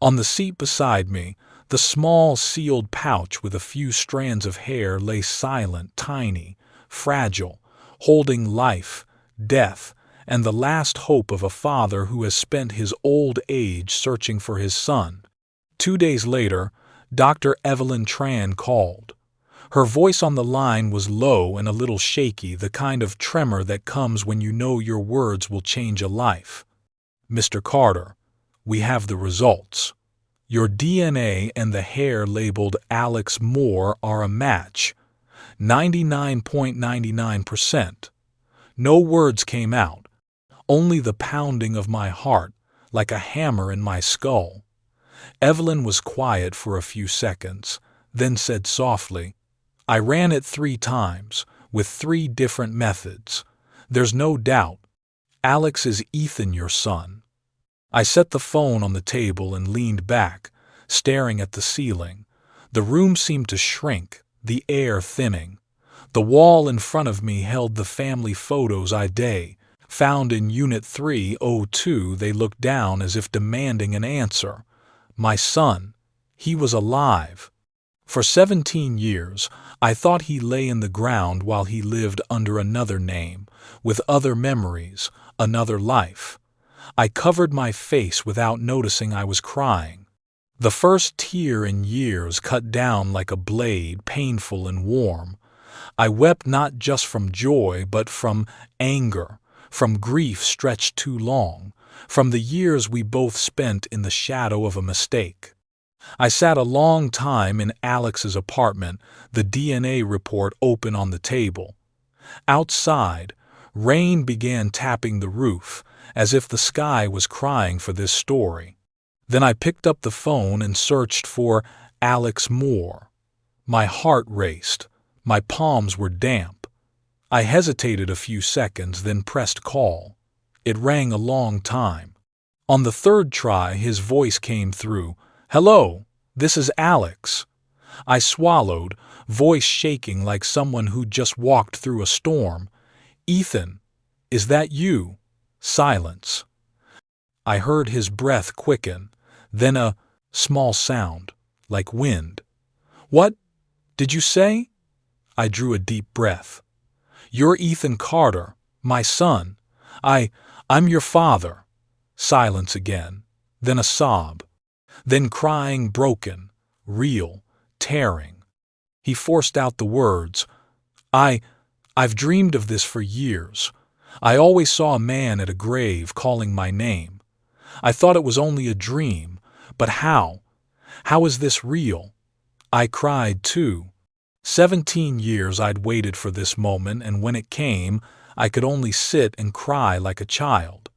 On the seat beside me, the small sealed pouch with a few strands of hair lay silent, tiny, fragile, holding life, death, and the last hope of a father who has spent his old age searching for his son. 2 days later, Dr. Evelyn Tran called. Her voice on the line was low and a little shaky, the kind of tremor that comes when you know your words will change a life. "Mr. Carter, we have the results. Your DNA and the hair labeled Alex Moore are a match. 99.99%. No words came out, only the pounding of my heart, like a hammer in my skull. Evelyn was quiet for a few seconds, then said softly, "I ran it 3 times, with 3 different methods. There's no doubt. Alex is Ethan, your son." I set the phone on the table and leaned back, staring at the ceiling. The room seemed to shrink, the air thinning. The wall in front of me held the family photos I'd found in Unit 302. They looked down as if demanding an answer. My son, he was alive. For 17 years, I thought he lay in the ground while he lived under another name, with other memories, another life. I covered my face without noticing I was crying. The first tear in years cut down like a blade, painful and warm. I wept not just from joy, but from anger, from grief stretched too long, from the years we both spent in the shadow of a mistake. I sat a long time in Alex's apartment, the DNA report open on the table. Outside, rain began tapping the roof, as if the sky was crying for this story. Then I picked up the phone and searched for Alex Moore. My heart raced. My palms were damp. I hesitated a few seconds, then pressed call. It rang a long time. On the 3rd try, his voice came through. "Hello, this is Alex." I swallowed, voice shaking like someone who'd just walked through a storm. "Ethan, is that you?" Silence. I heard his breath quicken, then a small sound, like wind. "What did you say?" I drew a deep breath. "You're Ethan Carter, my son. I'm your father." Silence again, then a sob, then crying, broken, real, tearing. He forced out the words, I've dreamed of this for years. I always saw a man at a grave calling my name. I thought it was only a dream, but how? How is this real? I cried too. 17 years I'd waited for this moment, and when it came, I could only sit and cry like a child.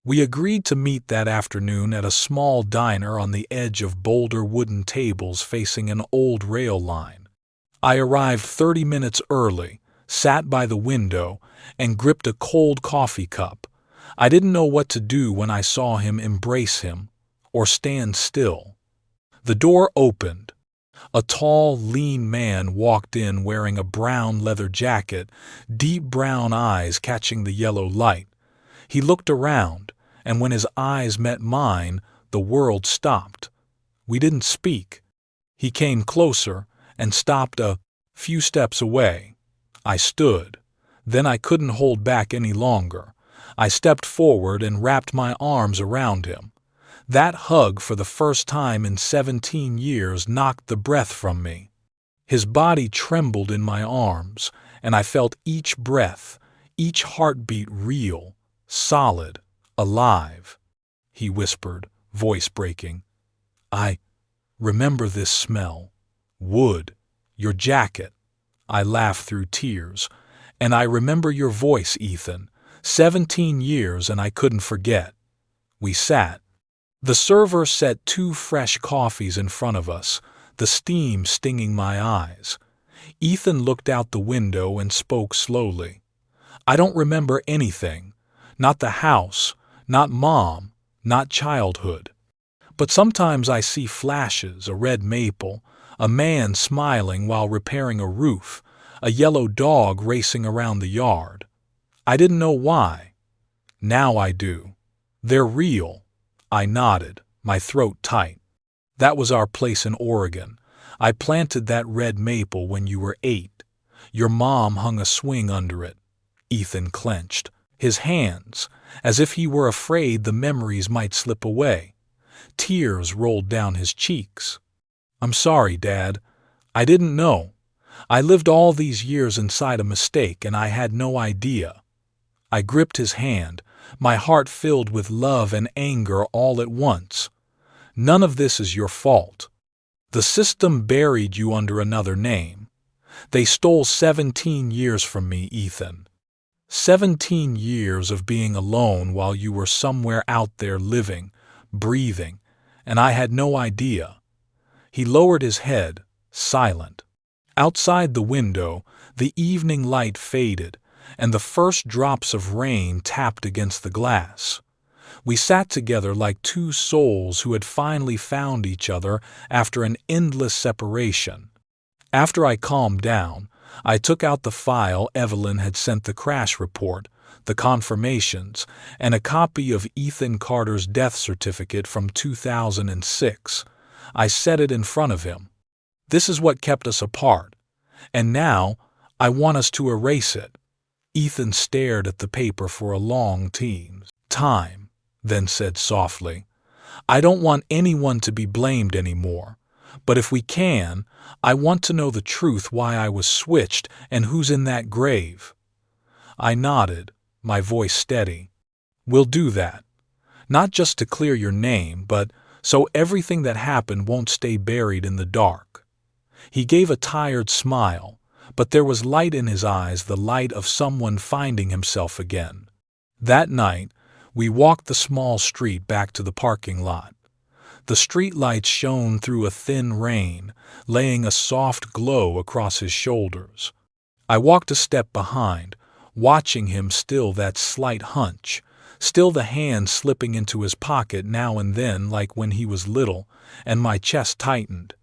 We agreed to meet that afternoon at a small diner on the edge of boulder wooden tables facing an old rail line. I arrived 30 minutes early, sat by the window, and gripped a cold coffee cup. I didn't know what to do when I saw him embrace him, or stand still. The door opened. A tall, lean man walked in wearing a brown leather jacket, deep brown eyes catching the yellow light. He looked around, and when his eyes met mine, the world stopped. We didn't speak. He came closer and stopped a few steps away. I stood. Then I couldn't hold back any longer. I stepped forward and wrapped my arms around him. That hug, for the first time in 17 years, knocked the breath from me. His body trembled in my arms, and I felt each breath, each heartbeat real, solid, alive. He whispered, voice breaking. I remember this smell. Wood. Your jacket. I laughed through tears. And I remember your voice, Ethan. 17 years and I couldn't forget. We sat. The server set 2 fresh coffees in front of us, the steam stinging my eyes. Ethan looked out the window and spoke slowly. I don't remember anything. Not the house, not Mom, not childhood. But sometimes I see flashes, a red maple, a man smiling while repairing a roof, a yellow dog racing around the yard. I didn't know why. Now I do. They're real. I nodded, my throat tight. That was our place in Oregon. I planted that red maple when you were 8. Your mom hung a swing under it. Ethan clenched, his hands, as if he were afraid the memories might slip away. Tears rolled down his cheeks. I'm sorry, Dad. I didn't know. I lived all these years inside a mistake, and I had no idea. I gripped his hand, my heart filled with love and anger all at once. None of this is your fault. The system buried you under another name. They stole 17 years from me, Ethan. 17 years of being alone while you were somewhere out there living, breathing, and I had no idea. He lowered his head, silent. Outside the window, the evening light faded, and the first drops of rain tapped against the glass. We sat together like 2 souls who had finally found each other after an endless separation. After I calmed down, I took out the file Evelyn had sent, the crash report, the confirmations, and a copy of Ethan Carter's death certificate from 2006. I set it in front of him. This is what kept us apart, and now I want us to erase it. Ethan stared at the paper for a long time, then said softly, I don't want anyone to be blamed anymore, but if we can, I want to know the truth, why I was switched and who's in that grave. I nodded, my voice steady. We'll do that. Not just to clear your name, but so everything that happened won't stay buried in the dark. He gave a tired smile, but there was light in his eyes, the light of someone finding himself again. That night, we walked the small street back to the parking lot. The street lights shone through a thin rain, laying a soft glow across his shoulders. I walked a step behind, watching him, still that slight hunch, still the hand slipping into his pocket now and then like when he was little, and my chest tightened.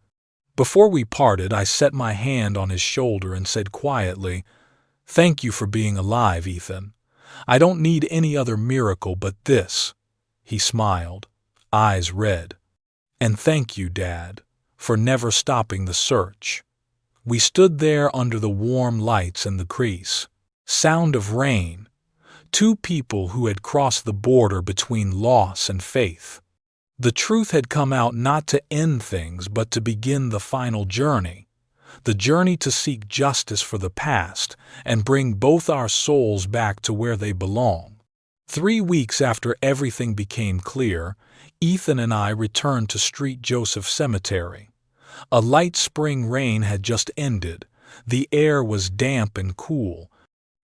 Before we parted, I set my hand on his shoulder and said quietly, Thank you for being alive, Ethan. I don't need any other miracle but this. He smiled, eyes red. And thank you, Dad, for never stopping the search. We stood there under the warm lights and the crease. Sound of rain. 2 people who had crossed the border between loss and faith. The truth had come out, not to end things, but to begin the final journey. The journey to seek justice for the past and bring both our souls back to where they belong. 3 weeks after everything became clear, Ethan and I returned to St. Joseph Cemetery. A light spring rain had just ended. The air was damp and cool.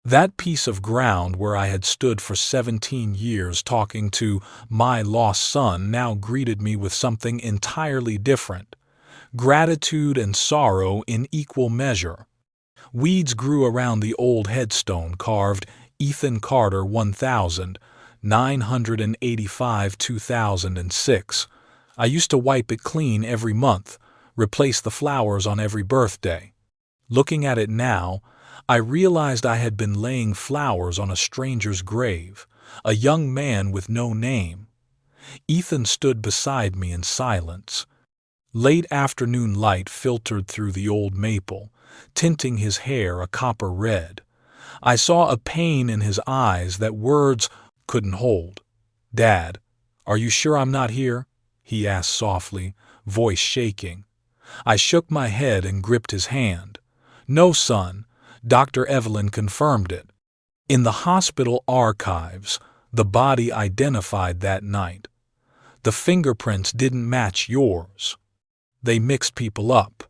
That piece of ground where I had stood for 17 years talking to my lost son now greeted me with something entirely different. Gratitude and sorrow in equal measure. Weeds grew around the old headstone carved Ethan Carter 1985-2006. I used to wipe it clean every month, replace the flowers on every birthday. Looking at it now, I realized I had been laying flowers on a stranger's grave, a young man with no name. Ethan stood beside me in silence. Late afternoon light filtered through the old maple, tinting his hair a copper red. I saw a pain in his eyes that words couldn't hold. "Dad, are you sure I'm not here?" he asked softly, voice shaking. I shook my head and gripped his hand. "No, son," Dr. Evelyn confirmed it. "In the hospital archives, the body identified that night. The fingerprints didn't match yours. They mixed people up."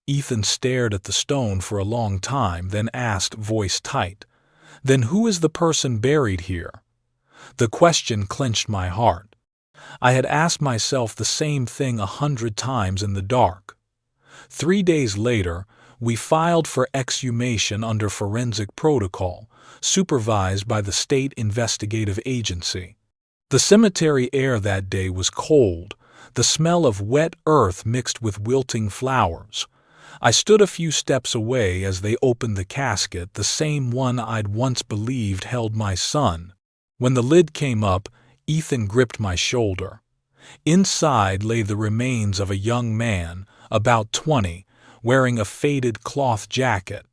Ethan stared at the stone for a long time, then asked, voice tight, "Then who is the person buried here?" The question clenched my heart. I had asked myself the same thing 100 times in the dark. 3 days later, we filed for exhumation under forensic protocol, supervised by the State Investigative Agency. The cemetery air that day was cold, the smell of wet earth mixed with wilting flowers. I stood a few steps away as they opened the casket, the same one I'd once believed held my son. When the lid came up, Ethan gripped my shoulder. Inside lay the remains of a young man, about 20, wearing a faded cloth jacket.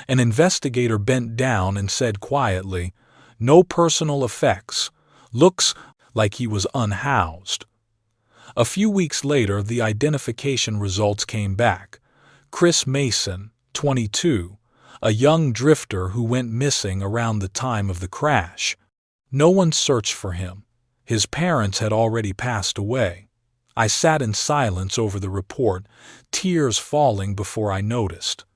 An investigator bent down and said quietly, "No personal effects. Looks like he was unhoused." A few weeks later, the identification results came back. Chris Mason, 22, a young drifter who went missing around the time of the crash. No one searched for him. His parents had already passed away. I sat in silence over the report, tears falling before I noticed.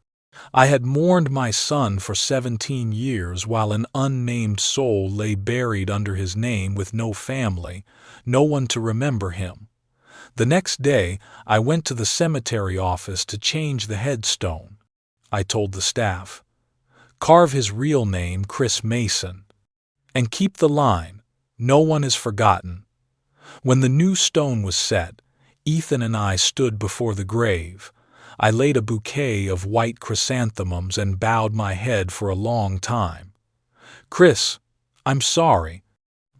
I had mourned my son for 17 years while an unnamed soul lay buried under his name with no family, no one to remember him. The next day, I went to the cemetery office to change the headstone. I told the staff, "Carve his real name, Chris Mason. And keep the line, 'No one is forgotten.'" When the new stone was set, Ethan and I stood before the grave. I laid a bouquet of white chrysanthemums and bowed my head for a long time. "Chris, I'm sorry.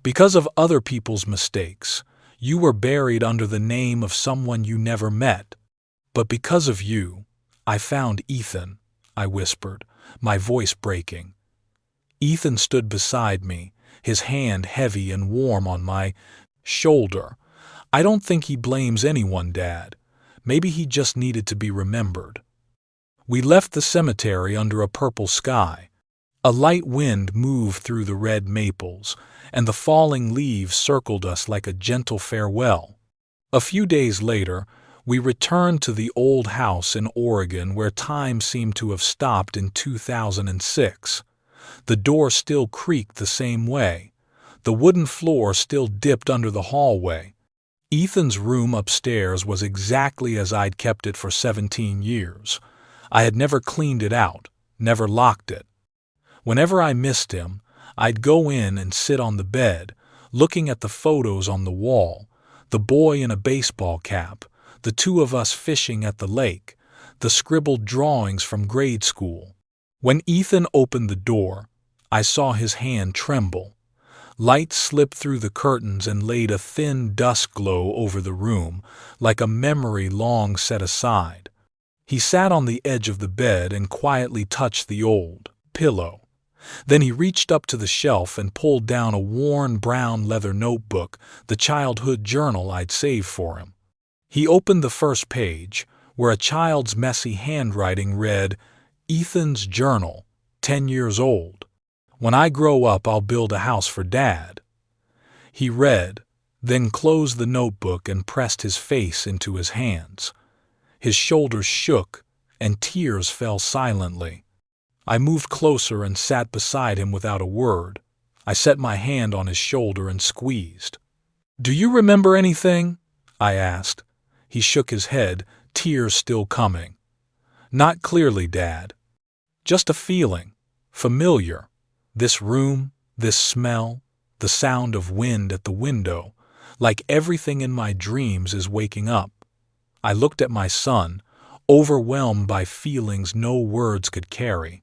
Because of other people's mistakes, you were buried under the name of someone you never met. But because of you, I found Ethan," I whispered, my voice breaking. Ethan stood beside me, his hand heavy and warm on my shoulder. "I don't think he blames anyone, Dad. Maybe he just needed to be remembered." We left the cemetery under a purple sky. A light wind moved through the red maples, and the falling leaves circled us like a gentle farewell. A few days later, we returned to the old house in Oregon where time seemed to have stopped in 2006. The door still creaked the same way. The wooden floor still dipped under the hallway. Ethan's room upstairs was exactly as I'd kept it for 17 years. I had never cleaned it out, never locked it. Whenever I missed him, I'd go in and sit on the bed, looking at the photos on the wall, the boy in a baseball cap, the two of us fishing at the lake, the scribbled drawings from grade school. When Ethan opened the door, I saw his hand tremble. Light slipped through the curtains and laid a thin dusk glow over the room, like a memory long set aside. He sat on the edge of the bed and quietly touched the old pillow. Then he reached up to the shelf and pulled down a worn brown leather notebook, the childhood journal I'd saved for him. He opened the first page, where a child's messy handwriting read, "Ethan's journal, 10 years old. When I grow up, I'll build a house for Dad." He read, then closed the notebook and pressed his face into his hands. His shoulders shook, and tears fell silently. I moved closer and sat beside him without a word. I set my hand on his shoulder and squeezed. "Do you remember anything?" I asked. He shook his head, tears still coming. "Not clearly, Dad. Just a feeling. Familiar. This room, this smell, the sound of wind at the window, like everything in my dreams is waking up." I looked at my son, overwhelmed by feelings no words could carry.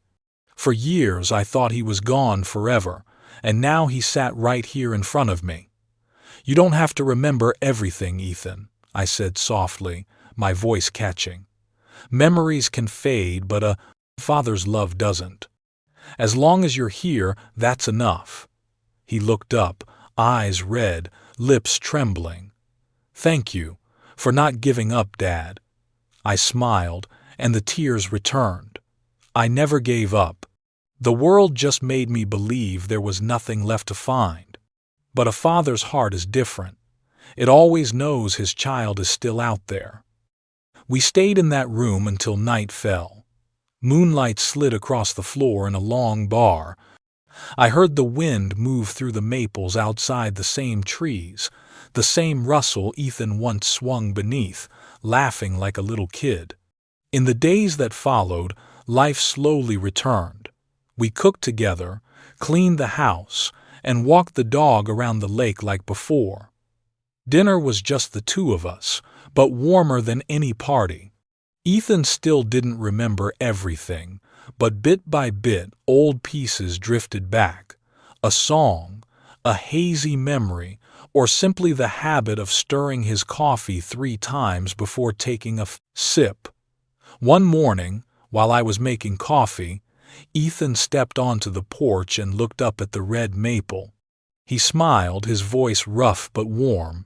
For years I thought he was gone forever, and now he sat right here in front of me. "You don't have to remember everything, Ethan," I said softly, my voice catching. "Memories can fade, but a father's love doesn't. As long as you're here, that's enough." He looked up, eyes red, lips trembling. "Thank you for not giving up, Dad." I smiled, and the tears returned. I never gave up. The world just made me believe there was nothing left to find. But a father's heart is different. It always knows his child is still out there. We stayed in that room until night fell. Moonlight slid across the floor in a long bar. I heard the wind move through the maples outside, the same trees, the same rustle Ethan once swung beneath, laughing like a little kid. In the days that followed, life slowly returned. We cooked together, cleaned the house, and walked the dog around the lake like before. Dinner was just the two of us, but warmer than any party. Ethan still didn't remember everything, but bit by bit old pieces drifted back. A song, a hazy memory, or simply the habit of stirring his coffee 3 times before taking a sip. One morning, while I was making coffee, Ethan stepped onto the porch and looked up at the red maple. He smiled, his voice rough but warm.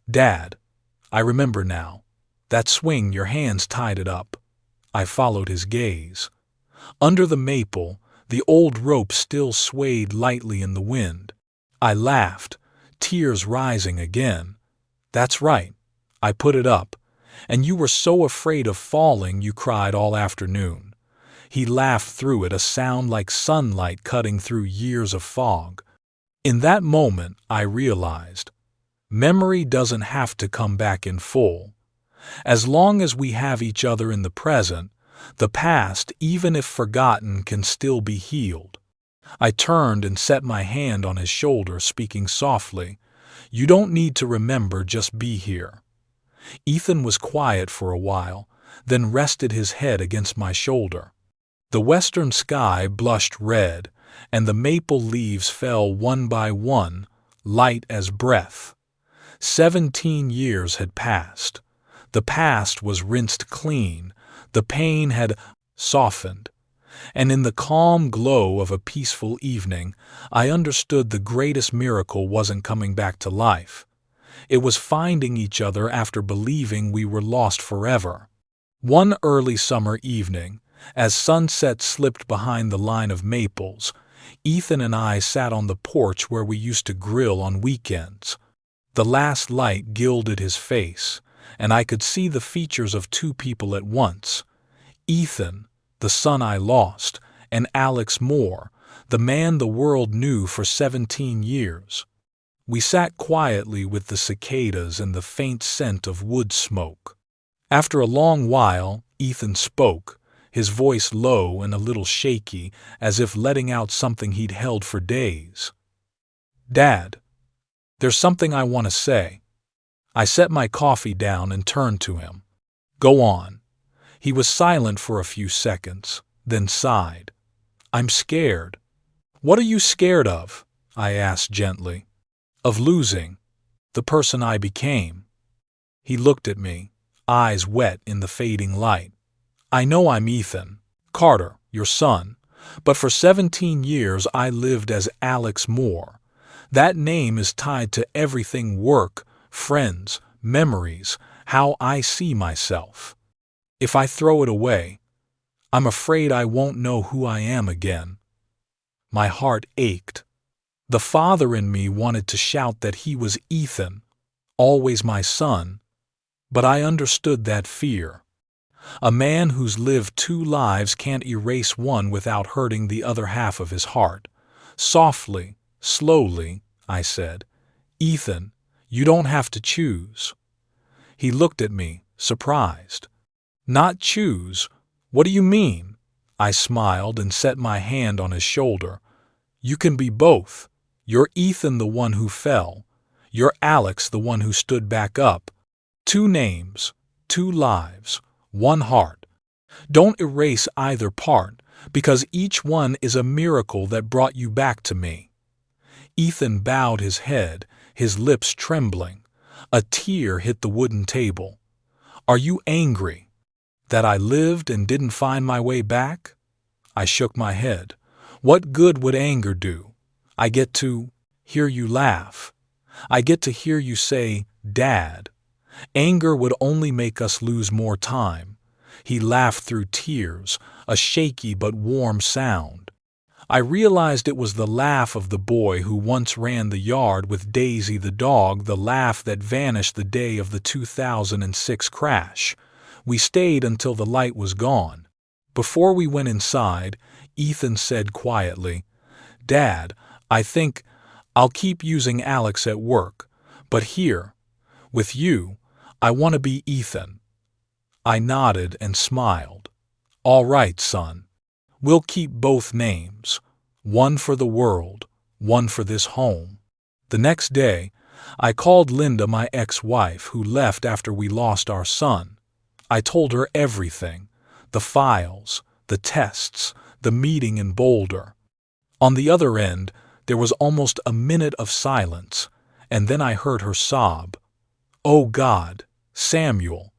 "Dad, I remember now. That swing, your hands tied it up." I followed his gaze. Under the maple, the old rope still swayed lightly in the wind. I laughed, tears rising again. "That's right. I put it up. And you were so afraid of falling you cried all afternoon." He laughed through it, a sound like sunlight cutting through years of fog. In that moment, I realized, memory doesn't have to come back in full. As long as we have each other in the present, the past, even if forgotten, can still be healed. I turned and set my hand on his shoulder, speaking softly. "You don't need to remember, just be here." Ethan was quiet for a while, then rested his head against my shoulder. The western sky blushed red, and the maple leaves fell one by one, light as breath. 17 years had passed. The past was rinsed clean, the pain had softened, and in the calm glow of a peaceful evening, I understood the greatest miracle wasn't coming back to life. It was finding each other after believing we were lost forever. One early summer evening, as sunset slipped behind the line of maples, Ethan and I sat on the porch where we used to grill on weekends. The last light gilded his face, and I could see the features of 2 people at once. Ethan, the son I lost, and Alex Moore, the man the world knew for 17 years. We sat quietly with the cicadas and the faint scent of wood smoke. After a long while, Ethan spoke, his voice low and a little shaky, as if letting out something he'd held for days. "Dad, there's something I want to say." I set my coffee down and turned to him. "Go on." He was silent for a few seconds, then sighed. "I'm scared." "What are you scared of?" I asked gently. "Of losing the person I became." He looked at me, eyes wet in the fading light. "I know I'm Ethan Carter, your son, but for 17 years I lived as Alex Moore. That name is tied to everything: work, friends, memories, how I see myself. If I throw it away, I'm afraid I won't know who I am again." My heart ached. The father in me wanted to shout that he was Ethan, always my son, but I understood that fear. A man who's lived two lives can't erase one without hurting the other half of his heart. Softly, slowly, I said, "Ethan, you don't have to choose." He looked at me, surprised. "Not choose? What do you mean?" I smiled and set my hand on his shoulder. "You can be both. You're Ethan, the one who fell. You're Alex, the one who stood back up. Two names, two lives, one heart. Don't erase either part, because each one is a miracle that brought you back to me." Ethan bowed his head, his lips trembling. A tear hit the wooden table. "Are you angry that I lived and didn't find my way back?" I shook my head. "What good would anger do? I get to hear you laugh. I get to hear you say, 'Dad.' Anger would only make us lose more time." He laughed through tears, a shaky but warm sound. I realized it was the laugh of the boy who once ran the yard with Daisy the dog, the laugh that vanished the day of the 2006 crash. We stayed until the light was gone. Before we went inside, Ethan said quietly, "Dad, I think I'll keep using Alex at work, but here, with you, I want to be Ethan." I nodded and smiled. "All right, son. We'll keep both names. One for the world, one for this home." The next day, I called Linda, my ex-wife, who left after we lost our son. I told her everything: the files, the tests, the meeting in Boulder. On the other end, there was almost a minute of silence, and then I heard her sob. "Oh God, Samuel,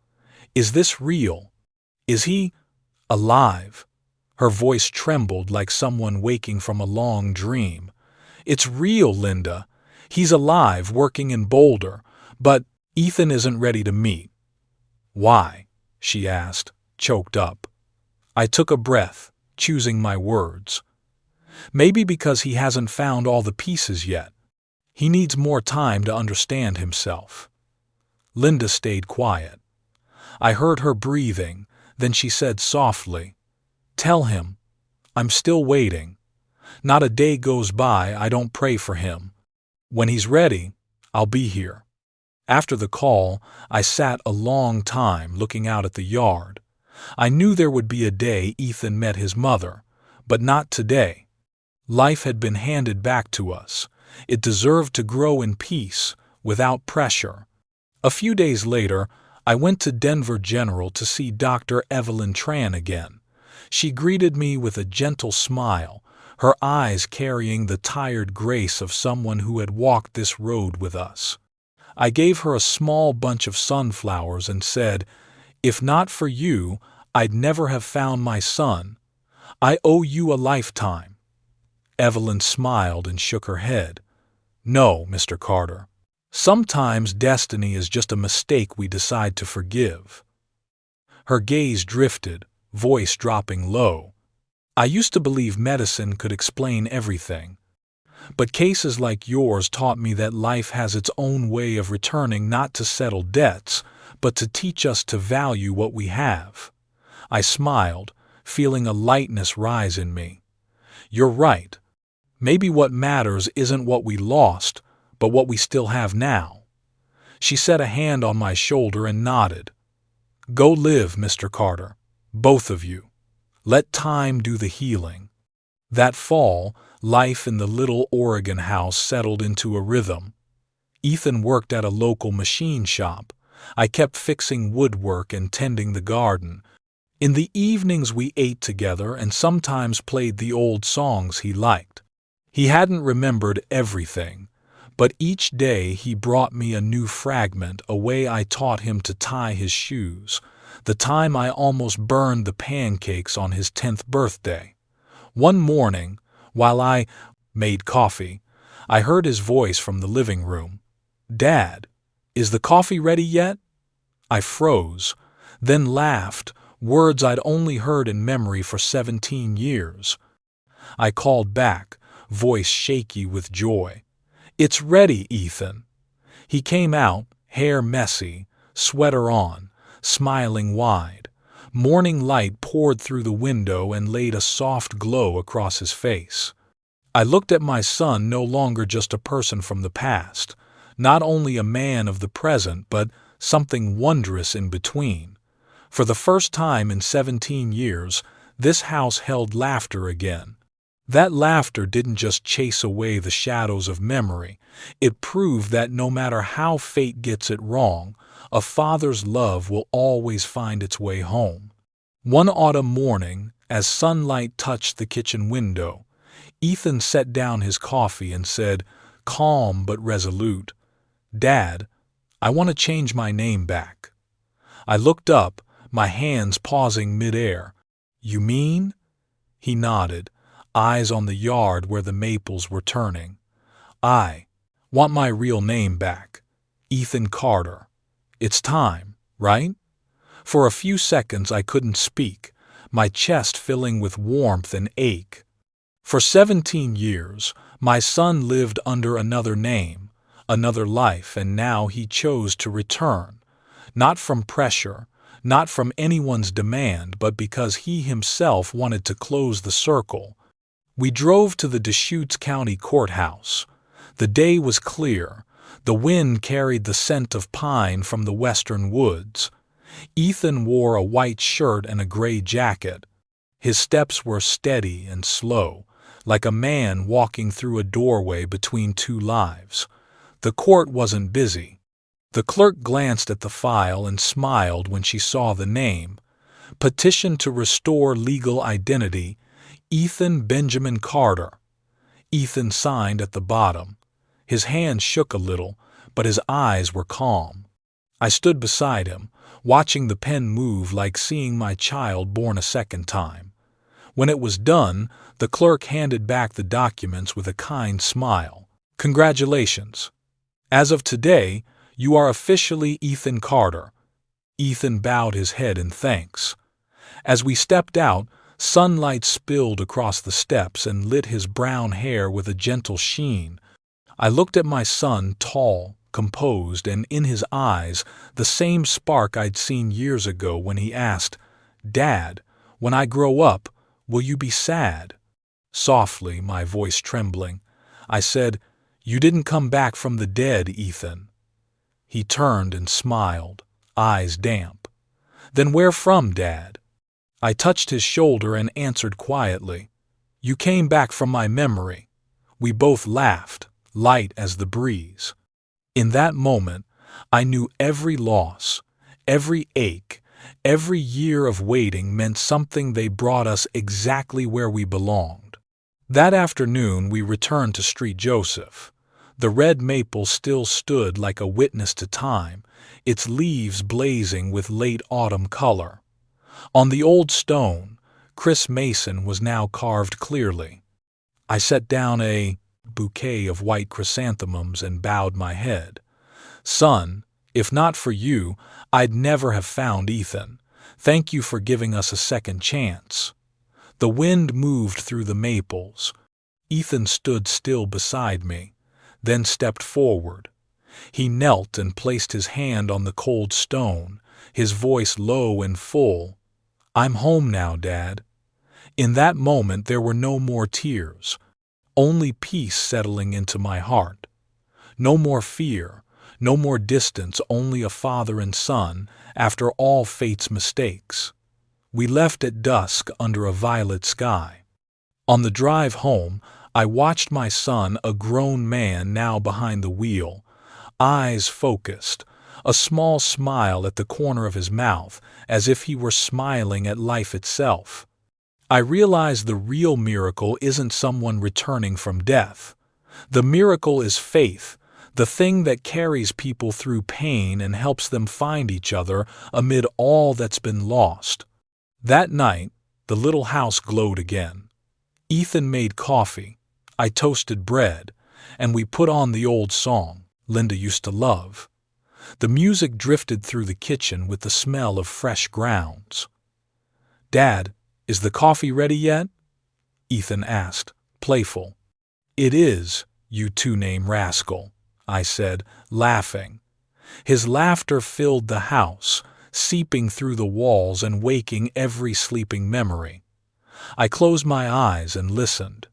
is this real? Is he alive?" Her voice trembled like someone waking from a long dream. "It's real, Linda. He's alive, working in Boulder, but Ethan isn't ready to meet." "Why?" she asked, choked up. I took a breath, choosing my words. "Maybe because he hasn't found all the pieces yet. He needs more time to understand himself." Linda stayed quiet. I heard her breathing, then she said softly, "Tell him, I'm still waiting. Not a day goes by I don't pray for him. When he's ready, I'll be here." After the call, I sat a long time looking out at the yard. I knew there would be a day Ethan met his mother, but not today. Life had been handed back to us. It deserved to grow in peace, without pressure. A few days later, I went to Denver General to see Dr. Evelyn Tran again. She greeted me with a gentle smile, her eyes carrying the tired grace of someone who had walked this road with us. I gave her a small bunch of sunflowers and said, "If not for you, I'd never have found my son. I owe you a lifetime." Evelyn smiled and shook her head. "No, Mr. Carter. Sometimes destiny is just a mistake we decide to forgive." Her gaze drifted, voice dropping low. "I used to believe medicine could explain everything. But cases like yours taught me that life has its own way of returning, not to settle debts, but to teach us to value what we have." I smiled, feeling a lightness rise in me. "You're right. Maybe what matters isn't what we lost, but what we still have now." She set a hand on my shoulder and nodded. "Go live, Mr. Carter, both of you. Let time do the healing." That fall, life in the little Oregon house settled into a rhythm. Ethan worked at a local machine shop. I kept fixing woodwork and tending the garden. In the evenings we ate together and sometimes played the old songs he liked. He hadn't remembered everything, but each day he brought me a new fragment, a way I taught him to tie his shoes, the time I almost burned the pancakes on his 10th birthday. One morning, while I made coffee, I heard his voice from the living room. "Dad, is the coffee ready yet?" I froze, then laughed, words I'd only heard in memory for 17 years. I called back, voice shaky with joy. "It's ready, Ethan." He came out, hair messy, sweater on, smiling wide. Morning light poured through the window and laid a soft glow across his face. I looked at my son, no longer just a person from the past, not only a man of the present, but something wondrous in between. For the first time in 17 years, this house held laughter again. That laughter didn't just chase away the shadows of memory, it proved that no matter how fate gets it wrong, a father's love will always find its way home. One autumn morning, as sunlight touched the kitchen window, Ethan set down his coffee and said, calm but resolute, "Dad, I want to change my name back." I looked up, my hands pausing midair. "You mean?" He nodded, eyes on the yard where the maples were turning. "I want my real name back. Ethan Carter. It's time, right?" For a few seconds I couldn't speak, my chest filling with warmth and ache. For 17 years, my son lived under another name, another life, and now he chose to return. Not from pressure, not from anyone's demand, but because he himself wanted to close the circle. We drove to the Deschutes County Courthouse. The day was clear. The wind carried the scent of pine from the western woods. Ethan wore a white shirt and a gray jacket. His steps were steady and slow, like a man walking through a doorway between two lives. The court wasn't busy. The clerk glanced at the file and smiled when she saw the name. Petition to restore legal identity, Ethan Benjamin Carter. Ethan signed at the bottom. His hand shook a little, but his eyes were calm. I stood beside him, watching the pen move like seeing my child born a second time. When it was done, the clerk handed back the documents with a kind smile. "Congratulations. As of today, you are officially Ethan Carter." Ethan bowed his head in thanks. As we stepped out, sunlight spilled across the steps and lit his brown hair with a gentle sheen. I looked at my son, tall, composed, and in his eyes the same spark I'd seen years ago when he asked, "Dad, when I grow up, will you be sad?" Softly, my voice trembling, I said, "You didn't come back from the dead, Ethan." He turned and smiled, eyes damp. "Then where from, Dad?" I touched his shoulder and answered quietly, "You came back from my memory." We both laughed, light as the breeze. In that moment, I knew every loss, every ache, every year of waiting meant something. They brought us exactly where we belonged. That afternoon we returned to Street Joseph. The red maple still stood like a witness to time, its leaves blazing with late autumn color. On the old stone, Chris Mason was now carved clearly. I set down a bouquet of white chrysanthemums and bowed my head. "Son, if not for you, I'd never have found Ethan. Thank you for giving us a second chance." The wind moved through the maples. Ethan stood still beside me, then stepped forward. He knelt and placed his hand on the cold stone, his voice low and full. "I'm home now, Dad." In that moment there were no more tears, only peace settling into my heart. No more fear, no more distance, only a father and son after all fate's mistakes. We left at dusk under a violet sky. On the drive home, I watched my son, a grown man now behind the wheel, eyes focused, a small smile at the corner of his mouth, as if he were smiling at life itself. I realized the real miracle isn't someone returning from death. The miracle is faith, the thing that carries people through pain and helps them find each other amid all that's been lost. That night, the little house glowed again. Ethan made coffee, I toasted bread, and we put on the old song Linda used to love. The music drifted through the kitchen with the smell of fresh grounds. "Dad, is the coffee ready yet?" Ethan asked, playful. "It is, you two-name rascal," I said, laughing. His laughter filled the house, seeping through the walls and waking every sleeping memory. I closed my eyes and listened.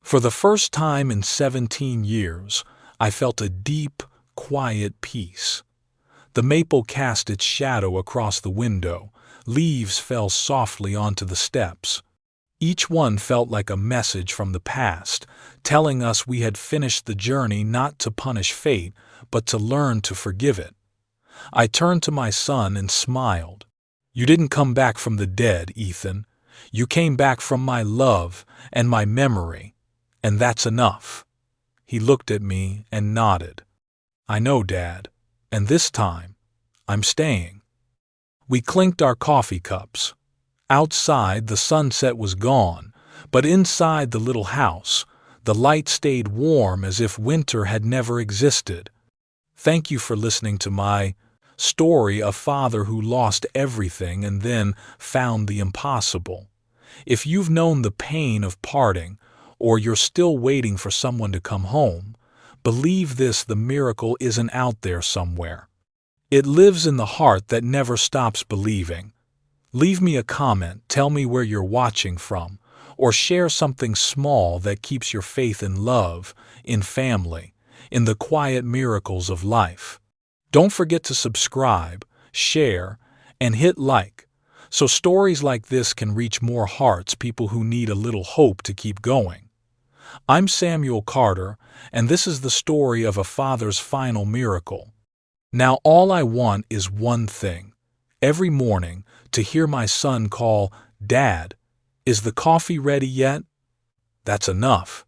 For the first time in 17 years, I felt a deep, quiet peace. The maple cast its shadow across the window, leaves fell softly onto the steps. Each one felt like a message from the past, telling us we had finished the journey not to punish fate, but to learn to forgive it. I turned to my son and smiled. "You didn't come back from the dead, Ethan. You came back from my love and my memory, and that's enough." He looked at me and nodded. "I know, Dad, and this time, I'm staying." We clinked our coffee cups. Outside, the sunset was gone, but inside the little house, the light stayed warm as if winter had never existed. Thank you for listening to my story, a father who lost everything and then found the impossible. If you've known the pain of parting, or you're still waiting for someone to come home, believe this: the miracle isn't out there somewhere. It lives in the heart that never stops believing. Leave me a comment, tell me where you're watching from, or share something small that keeps your faith in love, in family, in the quiet miracles of life. Don't forget to subscribe, share, and hit like, so stories like this can reach more hearts, people who need a little hope to keep going. I'm Samuel Carter, and this is the story of a father's final miracle. Now all I want is one thing: every morning to hear my son call, "Dad, is the coffee ready yet?" That's enough.